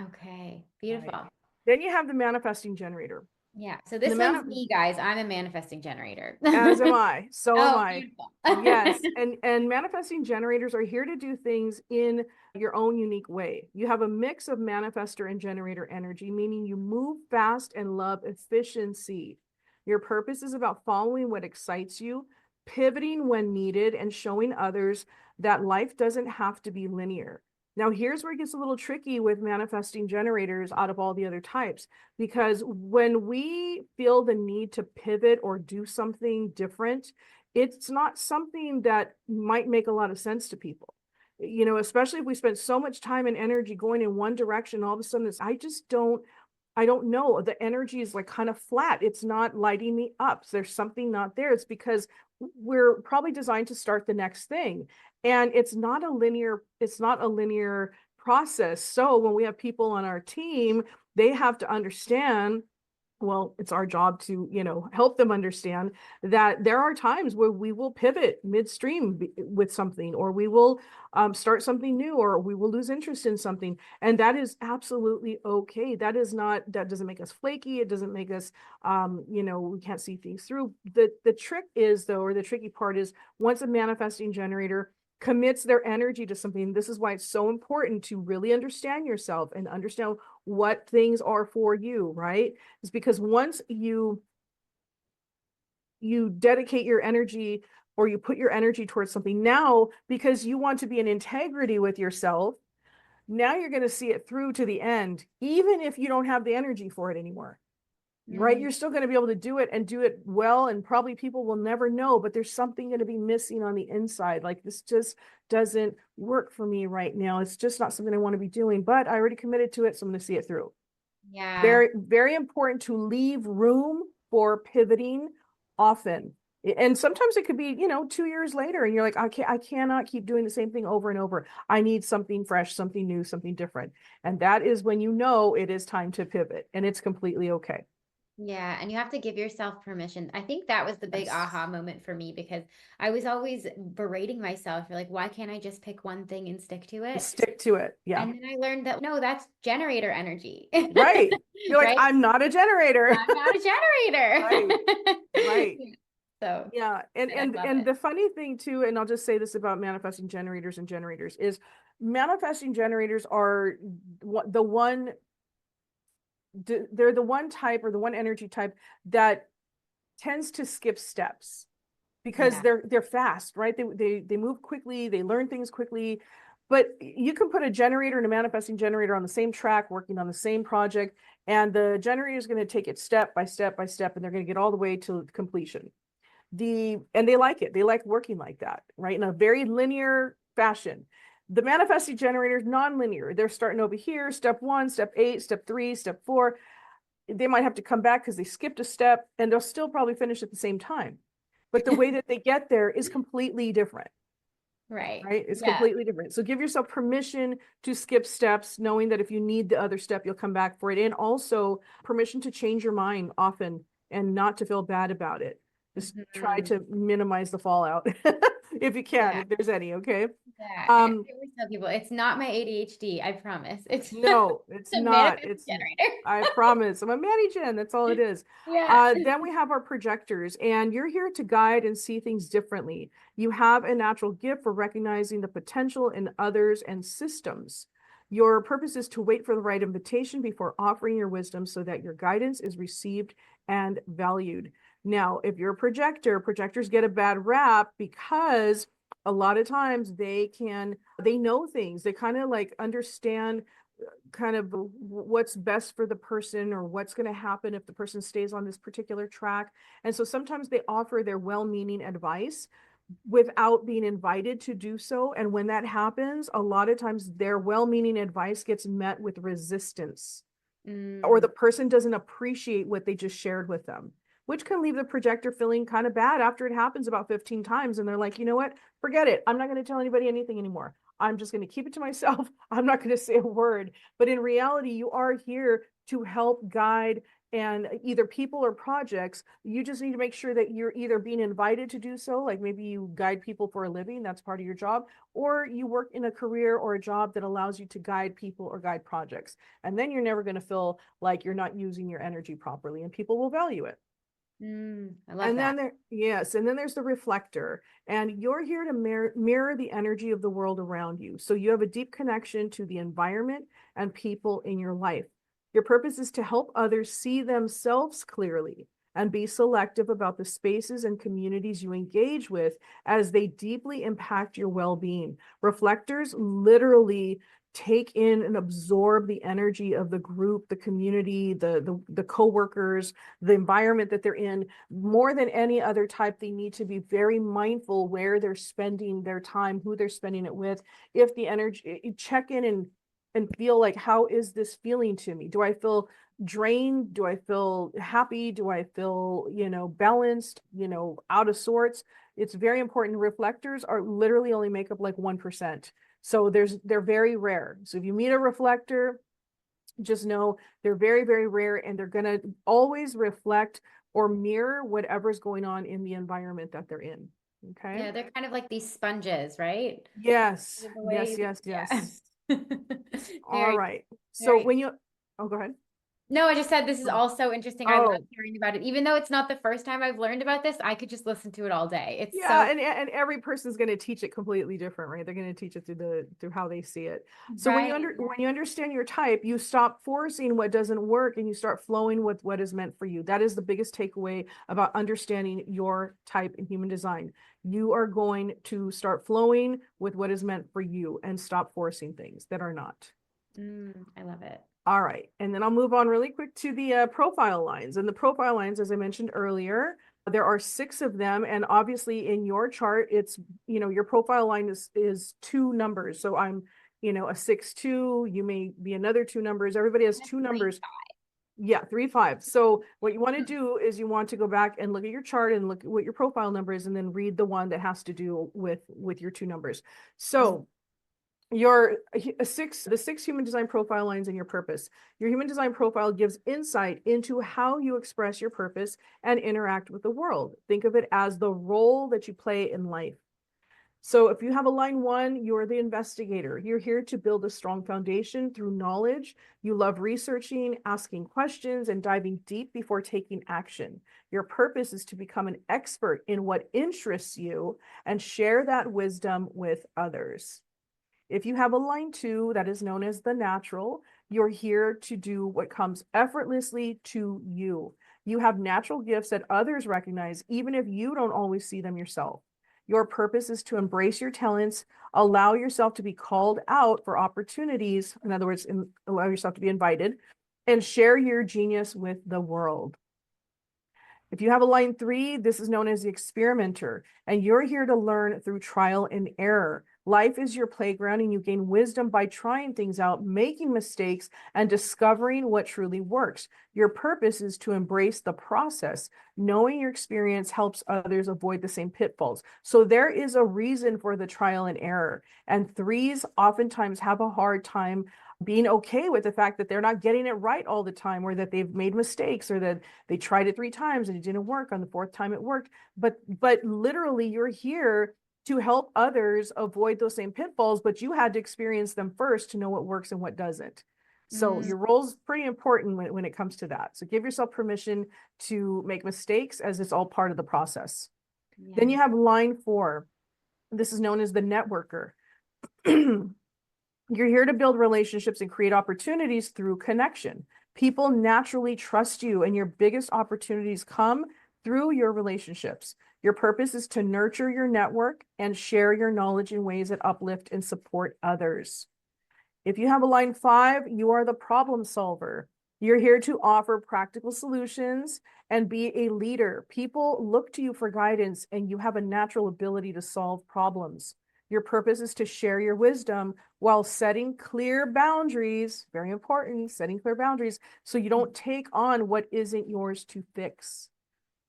Okay, Right. beautiful. Then you have the manifesting generator. Yeah, so And this one's me, guys. I'm a manifesting generator. as am I. So am Oh, I. beautiful. Yes. And manifesting generators are here to do things in your own unique way. You have a mix of manifestor and generator energy, meaning you move fast and love efficiency. Your purpose is about following what excites you, pivoting when needed, and showing others that life doesn't have to be linear. Now, here's where it gets a little tricky with manifesting generators out of all the other types, because when we feel the need to pivot or do something different, it's not something that might make a lot of sense to people. Especially if we spend so much time and energy going in one direction, all of a sudden I don't know. The energy is like kind of flat. It's not lighting me up. So there's something not there. It's because we're probably designed to start the next thing. And it's not a linear process. So when we have people on our team, they have to understand, well, it's our job to, help them understand that there are times where we will pivot midstream with something, or we will start something new, or we will lose interest in something. And that is absolutely okay. That doesn't make us flaky. It doesn't make us, we can't see things through. The trick is, though, or the tricky part is, once a manifesting generator commits their energy to something, this is why it's so important to really understand yourself and understand what things are for you, right? Is because once you dedicate your energy, or you put your energy towards something now, because you want to be in integrity with yourself, now you're going to see it through to the end, even if you don't have the energy for it anymore. Right? You're still going to be able to do it and do it well, and probably people will never know, but there's something going to be missing on the inside. Like, this just doesn't work for me right now. It's just not something I want to be doing, but I already committed to it, so I'm going to see it through. Yeah. Very, very important to leave room for pivoting often. And sometimes it could be, 2 years later, and you're like, I cannot keep doing the same thing over and over. I need something fresh, something new, something different. And that is when it is time to pivot, and it's completely okay. Yeah, and you have to give yourself permission. I think that was the big aha Yes. moment for me because I was always berating myself. You're like, why can't I just pick one thing and stick to it? Stick to it. Yeah. And then I learned that no, that's generator energy, Right. You're like, right? I'm not a generator. I'm not a Right. generator. Right. So Yeah. And I and love and it. the funny thing too, and I'll just say this about manifesting generators and generators is manifesting generators are the one they're the one type or the one energy type that tends to skip steps because Yeah. they're fast, right? They move quickly, they learn things quickly. But you can put a generator and a manifesting generator on the same track, working on the same project, and the generator is going to take it step by step by step, and they're going to get all the way to completion. And they like it. They like working like that, right? In a very linear fashion. The manifesting generator is non-linear. They're starting over here, step 1, step 8, step 3, step 4. They might have to come back because they skipped a step, and they'll still probably finish at the same time. But the way that they get there is completely different, Right. right? It's Yeah. completely different. So give yourself permission to skip steps, knowing that if you need the other step, you'll come back for it. And also permission to change your mind often and not to feel bad about it. Just try Mhm. to minimize the fallout if you can, Yeah. if there's any, okay? Yeah. And Um, I always tell people it's not my ADHD, I promise. It's No, it's a not. manifest It's, generator. I promise. I'm a Manny Gen. That's all it is. Yeah. Then we have our projectors, and you're here to guide and see things differently. You have a natural gift for recognizing the potential in others and systems. Your purpose is to wait for the right invitation before offering your wisdom so that your guidance is received and valued. Now, if you're a projector, projectors get a bad rap because a lot of times they know things. They kind of like understand kind of what's best for the person or what's going to happen if the person stays on this particular track. And so sometimes they offer their well-meaning advice without being invited to do so. And when that happens, a lot of times their well-meaning advice gets met with resistance, or Mm, the person doesn't appreciate what they just shared with them, which can leave the projector feeling kind of bad after it happens about 15 times. And they're like, you know what? Forget it. I'm not going to tell anybody anything anymore. I'm just going to keep it to myself. I'm not going to say a word. But in reality, you are here to help guide and either people or projects. You just need to make sure that you're either being invited to do so, like maybe you guide people for a living, that's part of your job, or you work in a career or a job that allows you to guide people or guide projects. And then you're never going to feel like you're not using your energy properly, and people will value it. I love And that. then yes, and then there's the reflector, and you're here to mirror the energy of the world around you. So you have a deep connection to the environment and people in your life. Your purpose is to help others see themselves clearly and be selective about the spaces and communities you engage with as they deeply impact your well-being. Reflectors literally take in and absorb the energy of the group, the community, the coworkers, the environment that they're in. More than any other type, they need to be very mindful where they're spending their time, who they're spending it with. If the energy, check in and feel like, how is this feeling to me? Do I feel drained? Do I feel happy? Do I feel, balanced, out of sorts? It's very important. Reflectors are literally only make up like 1%. So they're very rare. So if you meet a reflector, just know they're very, very rare, and they're going to always reflect or mirror whatever's going on in the environment that they're in. Okay. Yeah, they're kind of like these sponges, right? Yes. The Yes. way, Yes. yeah. Yes. All Very, right. So very. when you, oh, go ahead. No, I just said this is Oh, also interesting. I love oh, hearing about it. Even though it's not the first time I've learned about this, I could just listen to it all day. It's so yeah, and every person's going to teach it completely different, right? They're going to teach it through how they see it. So right. when you understand your type, you stop forcing what doesn't work and you start flowing with what is meant for you. That is the biggest takeaway about understanding your type in human design. You are going to start flowing with what is meant for you and stop forcing things that are not. I love it. All right. And then I'll move on really quick to the profile lines. And the profile lines, as I mentioned earlier, there are 6 of them. And obviously in your chart, it's, your profile line is 2 numbers. So I'm, a 6-2, you may be another 2 numbers. Everybody has And a 2 3. numbers. Yeah, 3-5. So what you want to do is you want to go back and look at your chart and look at what your profile number is, and then read the one that has to do with your 2 numbers. So the six human design profile lines in your purpose. Your human design profile gives insight into how you express your purpose and interact with the world. Think of it as the role that you play in life. So if you have a line 1, you're the investigator. You're here to build a strong foundation through knowledge. You love researching, asking questions, and diving deep before taking action. Your purpose is to become an expert in what interests you and share that wisdom with others. If you have a line 2, that is known as the natural, you're here to do what comes effortlessly to you. You have natural gifts that others recognize, even if you don't always see them yourself. Your purpose is to embrace your talents, allow yourself to be called out for opportunities, in other words, allow yourself to be invited, and share your genius with the world. If you have a line 3, this is known as the experimenter, and you're here to learn through trial and error. Life is your playground, and you gain wisdom by trying things out, making mistakes, and discovering what truly works. Your purpose is to embrace the process. Knowing your experience helps others avoid the same pitfalls. So there is a reason for the trial and error. And 3s oftentimes have a hard time being okay with the fact that they're not getting it right all the time, or that they've made mistakes, or that they tried it 3 times and it didn't work. On the 4th time it worked. But literally you're here to help others avoid those same pitfalls, but you had to experience them first to know what works and what doesn't. So your role is pretty important when it comes to that. So give yourself permission to make mistakes, as it's all part of the process. Yeah. Then you have line 4. This is known as the networker. You're here to build relationships and create opportunities through connection. People naturally trust you, and your biggest opportunities come through your relationships. Your purpose is to nurture your network and share your knowledge in ways that uplift and support others. If you have a line 5, you are the problem solver. You're here to offer practical solutions and be a leader. People look to you for guidance, and you have a natural ability to solve problems. Your purpose is to share your wisdom while setting clear boundaries. Very important, setting clear boundaries, so you don't take on what isn't yours to fix.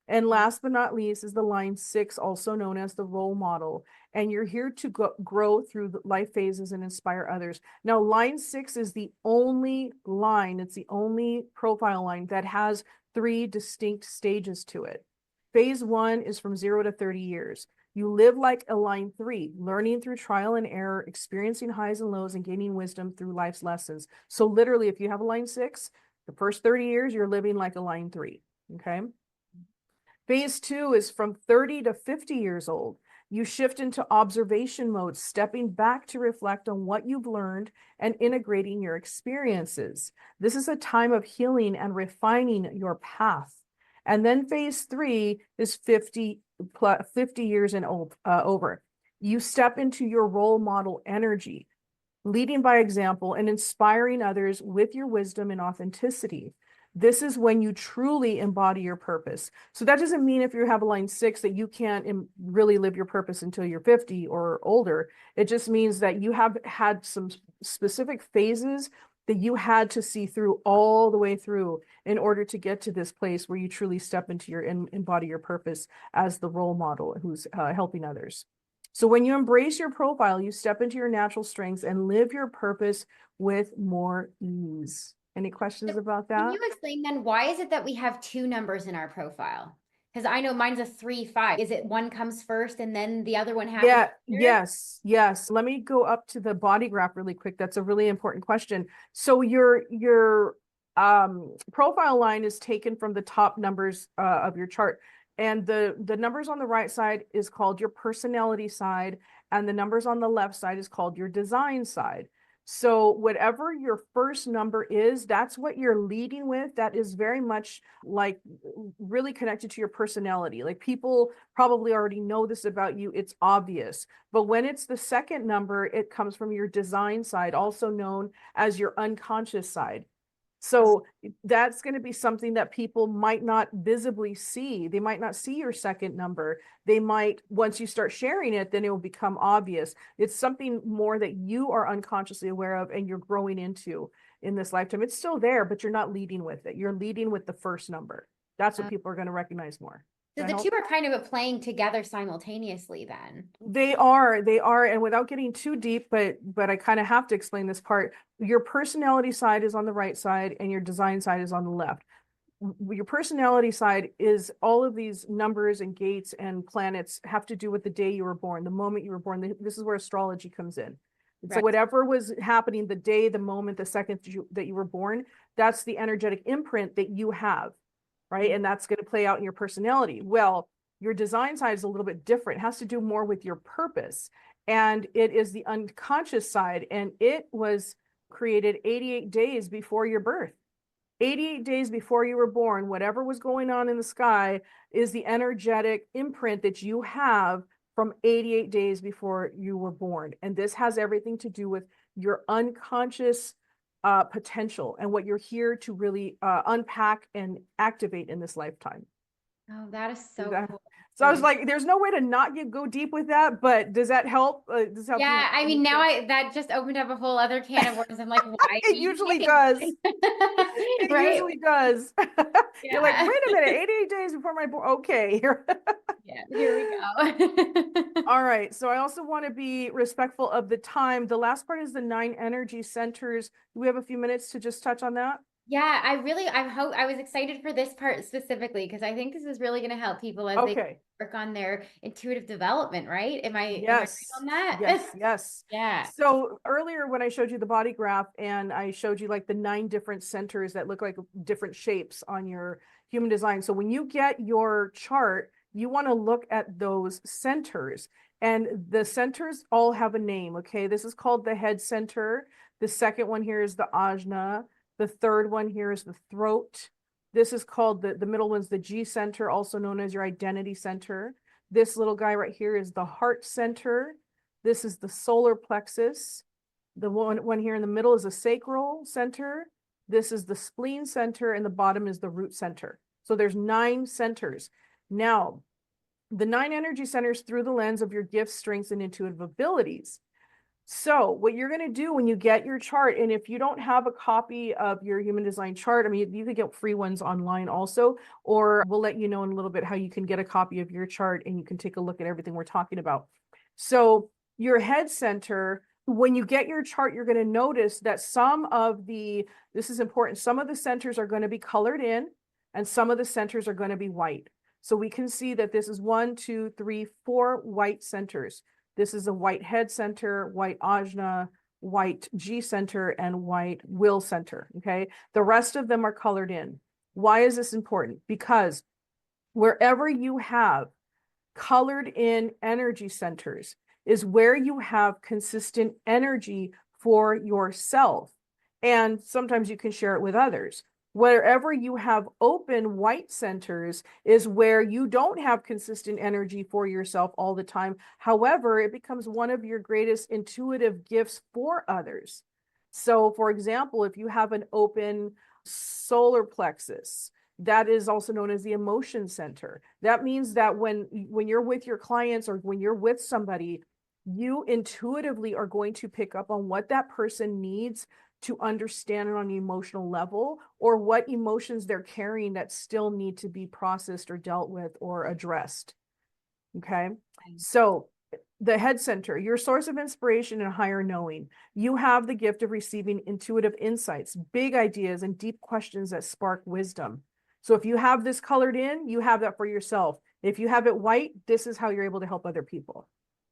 And last but not least is the line 6, also known as the role model. And you're here to grow through the life phases and inspire others. Now, line 6 is the only line, it's the only profile line that has 3 distinct stages to it. Phase 1 is from 0 to 30 years. You live like a line 3, learning through trial and error, experiencing highs and lows, and gaining wisdom through life's lessons. So literally, if you have a line 6, the first 30 years, you're living like a line 3, okay? Phase 2 is from 30 to 50 years old. You shift into observation mode, stepping back to reflect on what you've learned and integrating your experiences. This is a time of healing and refining your path. And then phase 3 is 50 years and over. You step into your role model energy, leading by example and inspiring others with your wisdom and authenticity. This is when you truly embody your purpose. So that doesn't mean if you have a line 6 that you can't really live your purpose until you're 50 or older. It just means that you have had some specific phases that you had to see through all the way through in order to get to this place where you truly step into your embody your purpose as the role model who's helping others. So when you embrace your profile, you step into your natural strengths and live your purpose with more ease. Any questions about that? Can you explain then, why is it that we have 2 numbers in our profile? Because I know mine's a 3-5. Is it one comes first and then the other one happens? Yeah, yes. Let me go up to the body graph really quick. That's a really important question. So your profile line is taken from the top numbers of your chart. And the numbers on the right side is called your personality side, and the numbers on the left side is called your design side. So whatever your first number is, that's what you're leading with. That is very much like really connected to your personality. Like, people probably already know this about you. It's obvious. But when it's the second number, it comes from your design side, also known as your unconscious side. So that's going to be something that people might not visibly see. They might not see your second number. They might, once you start sharing it, then it will become obvious. It's something more that you are unconsciously aware of and you're growing into in this lifetime. It's still there, but you're not leading with it. You're leading with the first number. That's what people are going to recognize more. So Does that the help? two are kind of playing together simultaneously then. They are, and without getting too deep, but I kind of have to explain this part. Your personality side is on the right side and your design side is on the left. Your personality side is all of these numbers and gates and planets have to do with the day you were born, the moment you were born. This is where astrology comes in. So Right. whatever was happening the day, the moment, the second that you were born, that's the energetic imprint that you have, right? Mm. And that's going to play out in your personality. Well, your design side is a little bit different. It has to do more with your purpose. And it is the unconscious side. And it was created 88 days before your birth. 88 days before you were born, whatever was going on in the sky is the energetic imprint that you have from 88 days before you were born. And this has everything to do with your unconscious potential and what you're here to really unpack and activate in this lifetime. Oh, that is so That- cool. so I was like, there's no way to not go deep with that, but does that help? Does that help you Yeah, I mean, now understand? that just opened up a whole other can of worms. I'm like, why are It you usually saying does. that? It Right? usually does. You're like, Yeah. wait a minute, 88 days before my born. Okay. Yeah, here we go. All right. So I also want to be respectful of the time. The last part is the 9 energy centers. Do we have a few minutes to just touch on that? Yeah, I was excited for this part specifically because I think this is really going to help people as they Okay. work on their intuitive development, right? Am I right Yes. on that? Yes. Yes. Yeah. So earlier when I showed you the body graph and I showed you like the 9 different centers that look like different shapes on your human design. So when you get your chart, you want to look at those centers, and the centers all have a name. Okay. This is called the head center. The second one here is the ajna. The third one here is the throat. This is called the middle one's the G center, also known as your identity center. This little guy right here is the heart center. This is the solar plexus. The one here in the middle is the sacral center. This is the spleen center, and the bottom is the root center. So there's 9 centers. Now, the 9 energy centers through the lens of your gifts, strengths, and intuitive abilities. So what you're going to do when you get your chart, and if you don't have a copy of your human design chart, I mean, you can get free ones online also, or we'll let you know in a little bit how you can get a copy of your chart and you can take a look at everything we're talking about. So your head center, when you get your chart, you're going to notice that this is important, some of the centers are going to be colored in and some of the centers are going to be white. So we can see that this is 1, 2, 3, 4 white centers. This is a white head center, white ajna, white G center, and white will center. Okay. The rest of them are colored in. Why is this important? Because wherever you have colored in energy centers is where you have consistent energy for yourself. And sometimes you can share it with others. Wherever you have open white centers is where you don't have consistent energy for yourself all the time. However, it becomes one of your greatest intuitive gifts for others. So, for example, if you have an open solar plexus, that is also known as the emotion center. That means that when you're with your clients or when you're with somebody, you intuitively are going to pick up on what that person needs to understand it on an emotional level, or what emotions they're carrying that still need to be processed or dealt with or addressed. Okay. So the head center, your source of inspiration and higher knowing. You have the gift of receiving intuitive insights, big ideas, and deep questions that spark wisdom. So if you have this colored in, you have that for yourself. If you have it white, this is how you're able to help other people.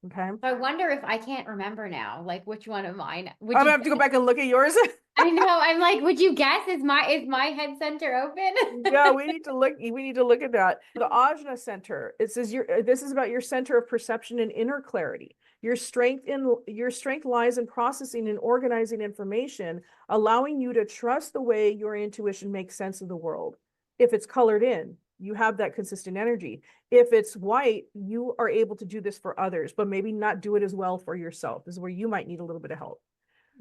Okay. So I wonder if I can't remember now, like which one of mine. Would I'm you gonna have to go back and look at yours. I know. I'm like, would you guess? Is my head center open? Yeah, we need to look at that. The Ajna Center, it says this is about your center of perception and inner clarity. Your strength lies in processing and organizing information, allowing you to trust the way your intuition makes sense of the world. If it's colored in, you have that consistent energy. If it's white, you are able to do this for others, but maybe not do it as well for yourself. This is where you might need a little bit of help.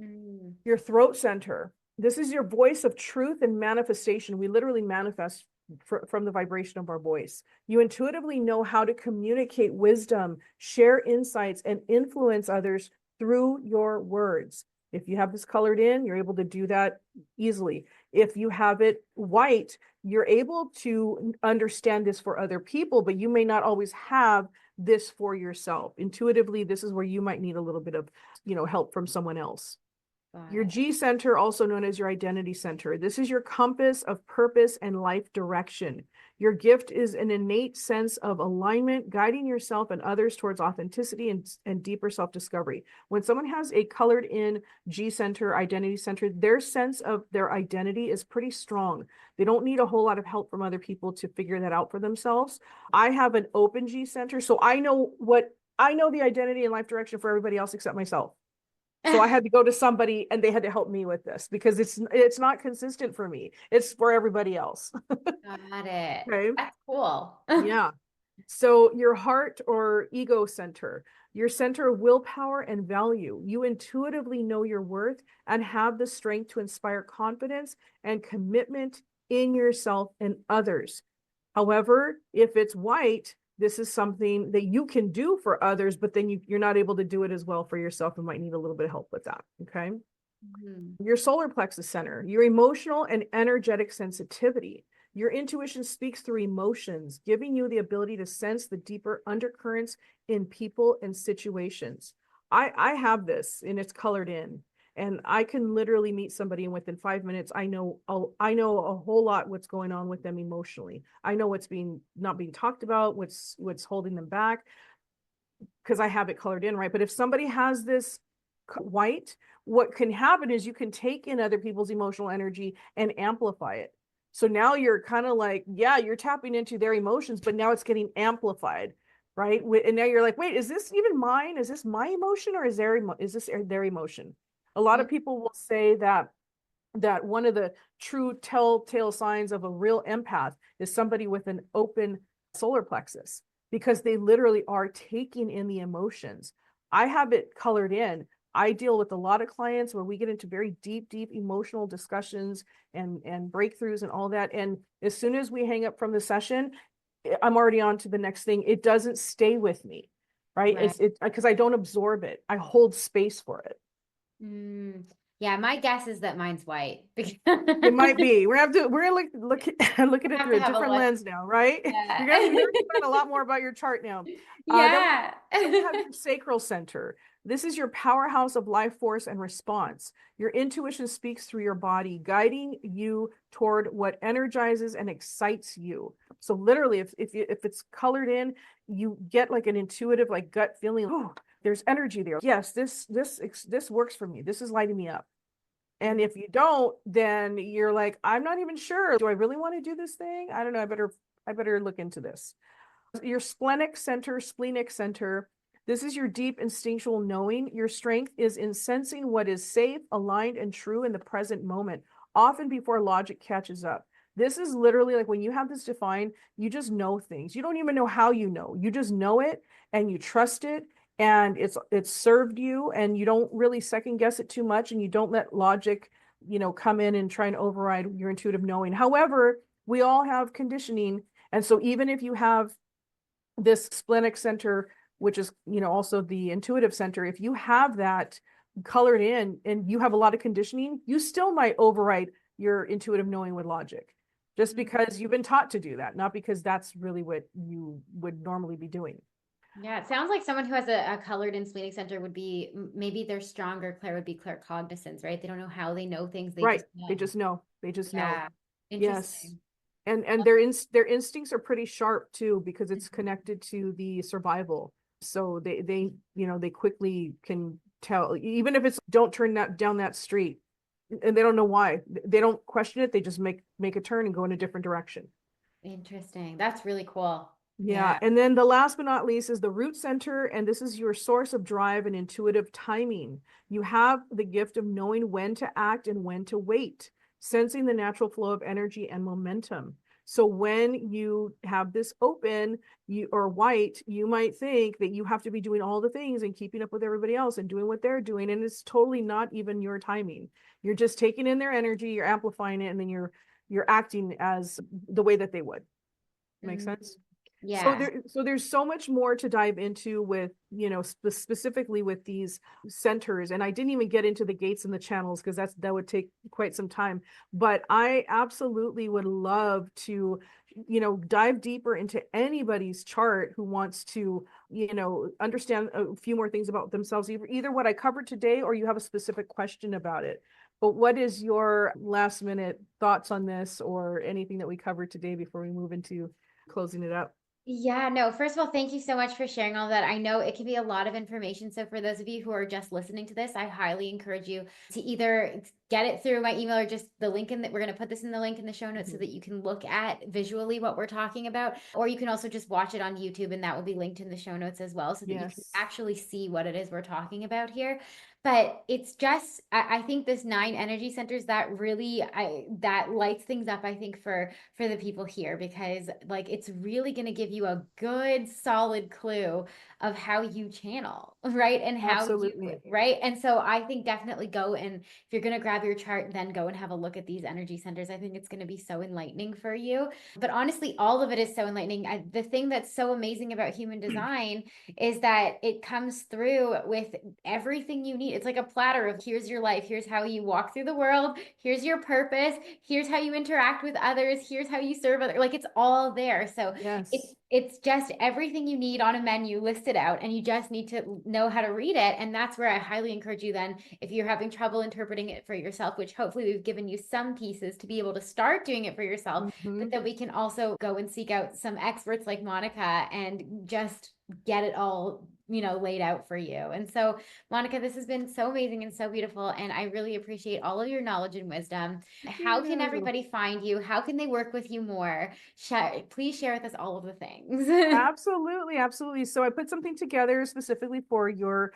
Mm. Your throat center. This is your voice of truth and manifestation. We literally manifest from the vibration of our voice. You intuitively know how to communicate wisdom, share insights, and influence others through your words. If you have this colored in, you're able to do that easily. If you have it white, you're able to understand this for other people, but you may not always have this for yourself. Intuitively, this is where you might need a little bit of, help from someone else. Got Your it. G center, also known as your identity center. This is your compass of purpose and life direction. Your gift is an innate sense of alignment, guiding yourself and others towards authenticity and deeper self-discovery. When someone has a colored in G center, identity center, their sense of their identity is pretty strong. They don't need a whole lot of help from other people to figure that out for themselves. I have an open G center, so I know the identity and life direction for everybody else except myself. So I had to go to somebody and they had to help me with this because it's not consistent for me. It's for everybody else. Got it. Okay. That's cool. Yeah. So your heart or ego center, your center of willpower and value. You intuitively know your worth and have the strength to inspire confidence and commitment in yourself and others. However, if it's white, this is something that you can do for others, but then you're not able to do it as well for yourself and might need a little bit of help with that. Okay. Your solar plexus center, your emotional and energetic sensitivity. Your intuition speaks through emotions, giving you the ability to sense the deeper undercurrents in people and situations. I have this and it's colored in. And I can literally meet somebody and within 5 minutes, I know a whole lot what's going on with them emotionally. I know what's not being talked about, what's holding them back, because I have it colored in, right? But if somebody has this white, what can happen is you can take in other people's emotional energy and amplify it. So now you're kind of like, yeah, you're tapping into their emotions, but now it's getting amplified, right? And now you're like, wait, is this even mine? Is this my emotion or is this their emotion? A lot of people will say that one of the true telltale signs of a real empath is somebody with an open solar plexus because they literally are taking in the emotions. I have it colored in. I deal with a lot of clients where we get into very deep emotional discussions and breakthroughs and all that. And as soon as we hang up from the session, I'm already on to the next thing. It doesn't stay with me, right? It's because I don't absorb it. I hold space for it. Yeah, my guess is that mine's white. It might be. We're gonna look at it Have through to a have a different look. lens now, right? Yeah. You're gonna learn a lot more about your chart now. Yeah. Then we have your sacral center. This is your powerhouse of life force and response. Your intuition speaks through your body, guiding you toward what energizes and excites you. So literally, if it's colored in, you get like an intuitive, like gut feeling. Oh, there's energy there. Yes, this works for me. This is lighting me up. And if you don't, then you're like, I'm not even sure. Do I really want to do this thing? I don't know. I better look into this. Your splenic center. This is your deep instinctual knowing. Your strength is in sensing what is safe, aligned, and true in the present moment, often before logic catches up. This is literally like when you have this defined, you just know things. You don't even know how you know. You just know it and you trust it and it's served you and you don't really second guess it too much and you don't let logic, come in and try and override your intuitive knowing. However, we all have conditioning. And so even if you have this splenic center, which is, also the intuitive center, if you have that colored in and you have a lot of conditioning, you still might override your intuitive knowing with logic just because you've been taught to do that, not because that's really what you would normally be doing. Yeah, it sounds like someone who has a colored in splenic center would be maybe their stronger clair would be claircognizance, right? They don't know how they know things, they Right. just know. They just know. They just know. Yeah. Yes. Interesting. And their instincts are pretty sharp too, because it's connected to the survival. So they quickly can tell, even if it's don't turn down that street and they don't know why. They don't question it. They just make a turn and go in a different direction. Interesting. That's really cool. Yeah. And then the last but not least is the root center. And this is your source of drive and intuitive timing. You have the gift of knowing when to act and when to wait, sensing the natural flow of energy and momentum. So when you have this open or white, you might think that you have to be doing all the things and keeping up with everybody else and doing what they're doing. And it's totally not even your timing. You're just taking in their energy, you're amplifying it, and then you're acting as the way that they would. Make sense? Yeah. So there's so much more to dive into with, specifically with these centers. And I didn't even get into the gates and the channels because that would take quite some time. But I absolutely would love to, dive deeper into anybody's chart who wants to, understand a few more things about themselves, either what I covered today or you have a specific question about it. But what is your last minute thoughts on this or anything that we covered today before we move into closing it up? Yeah, no, first of all, thank you so much for sharing all that. I know it can be a lot of information. So, for those of you who are just listening to this, I highly encourage you to either get it through my email or just the link in that we're going to put this in the link in the show notes so Mhm. that you can look at visually what we're talking about. Or you can also just watch it on YouTube and that will be linked in the show notes as well so that you can Yes, actually see what it is we're talking about here. But it's just, I think this 9 energy centers that really, that lights things up, I think, for the people here, because like it's really going to give you a good solid clue of how you channel, right? And how you, absolutely. right? And so I think definitely go, and if you're going to grab your chart, then go and have a look at these energy centers. I think it's going to be so enlightening for you. But honestly, all of it is so enlightening. The thing that's so amazing about human design is that it comes through with everything you need. It's like a platter of here's your life, here's how you walk through the world, here's your purpose, here's how you interact with others, here's how you serve others. Like it's all there. So Yes. it's just everything you need on a menu listed out, and you just need to know how to read it. And that's where I highly encourage you then, if you're having trouble interpreting it for yourself, which hopefully we've given you some pieces to be able to start doing it for yourself, but Hmm. that we can also go and seek out some experts like Monica and just get it all, laid out for you. And so, Monica, this has been so amazing and so beautiful, and I really appreciate all of your knowledge and wisdom. Thank How can you. everybody find you? How can they work with you more? Please share with us all of the things. Absolutely, absolutely. So I put something together specifically for your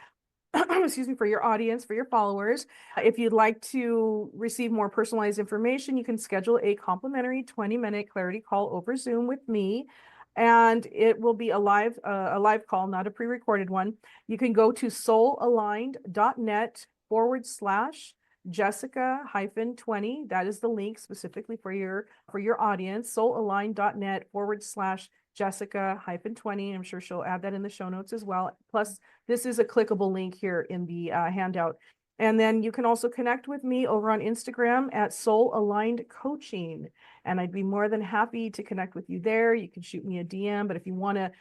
excuse me, for your audience, for your followers. If you'd like to receive more personalized information, you can schedule a complimentary 20-minute clarity call over Zoom with me. And it will be a live call, not a pre-recorded one. You can go to soulaligned.net/Jessica-20. That is the link specifically for your audience. Soulaligned.net/Jessica-20. I'm sure she'll add that in the show notes as well. Plus, this is a clickable link here in the handout. And then you can also connect with me over on Instagram at Soul Aligned Coaching. And I'd be more than happy to connect with you there. You can shoot me a DM, but if you want to,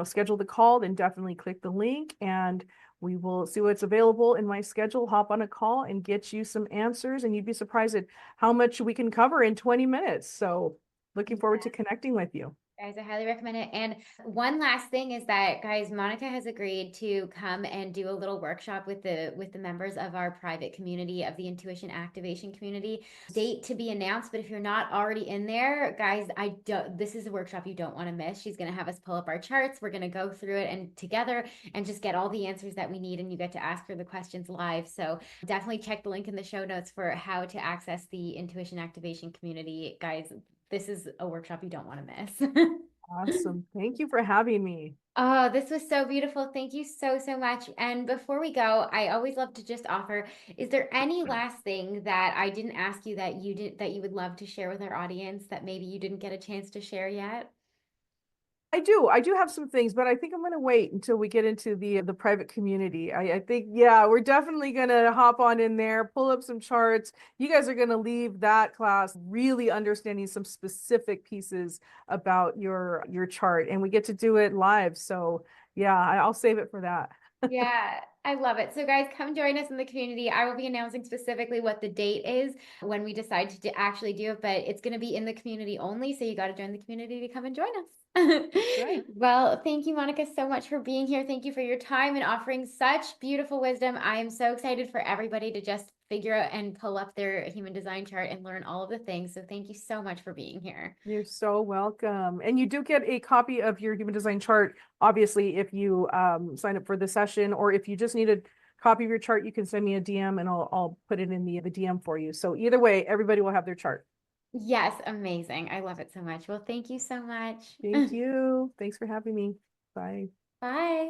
schedule the call, then definitely click the link and we will see what's available in my schedule, hop on a call and get you some answers. And you'd be surprised at how much we can cover in 20 minutes. So looking forward to connecting with you. Guys, I highly recommend it. And one last thing is that, guys, Monica has agreed to come and do a little workshop with the members of our private community of the Intuition Activation community. Date to be announced, but if you're not already in there, guys, this is a workshop you don't want to miss. She's going to have us pull up our charts. We're going to go through it and together and just get all the answers that we need, and you get to ask her the questions live. So definitely check the link in the show notes for how to access the Intuition Activation community. Guys, this is a workshop you don't want to miss. Awesome. Thank you for having me. Oh, this was so beautiful. Thank you so, so much. And before we go, I always love to just offer, is there any last thing that I didn't ask you that you would love to share with our audience that maybe you didn't get a chance to share yet? I do have some things, but I think I'm going to wait until we get into the private community. I think, yeah, we're definitely going to hop on in there, pull up some charts. You guys are going to leave that class really understanding some specific pieces about your chart, and we get to do it live. So yeah, I'll save it for that. Yeah, I love it. So, guys, come join us in the community. I will be announcing specifically what the date is when we decide to actually do it, but it's going to be in the community only. So, you got to join the community to come and join us. That's right. Well, thank you, Monica, so much for being here. Thank you for your time and offering such beautiful wisdom. I am so excited for everybody to just figure out and pull up their human design chart and learn all of the things. So, thank you so much for being here. You're so welcome. And you do get a copy of your human design chart, obviously, if you sign up for the session, or if you just need a copy of your chart, you can send me a DM and I'll put it in the DM for you. So either way, everybody will have their chart. Yes, amazing. I love it so much. Well, thank you so much. Thank you. Thanks for having me. Bye. Bye.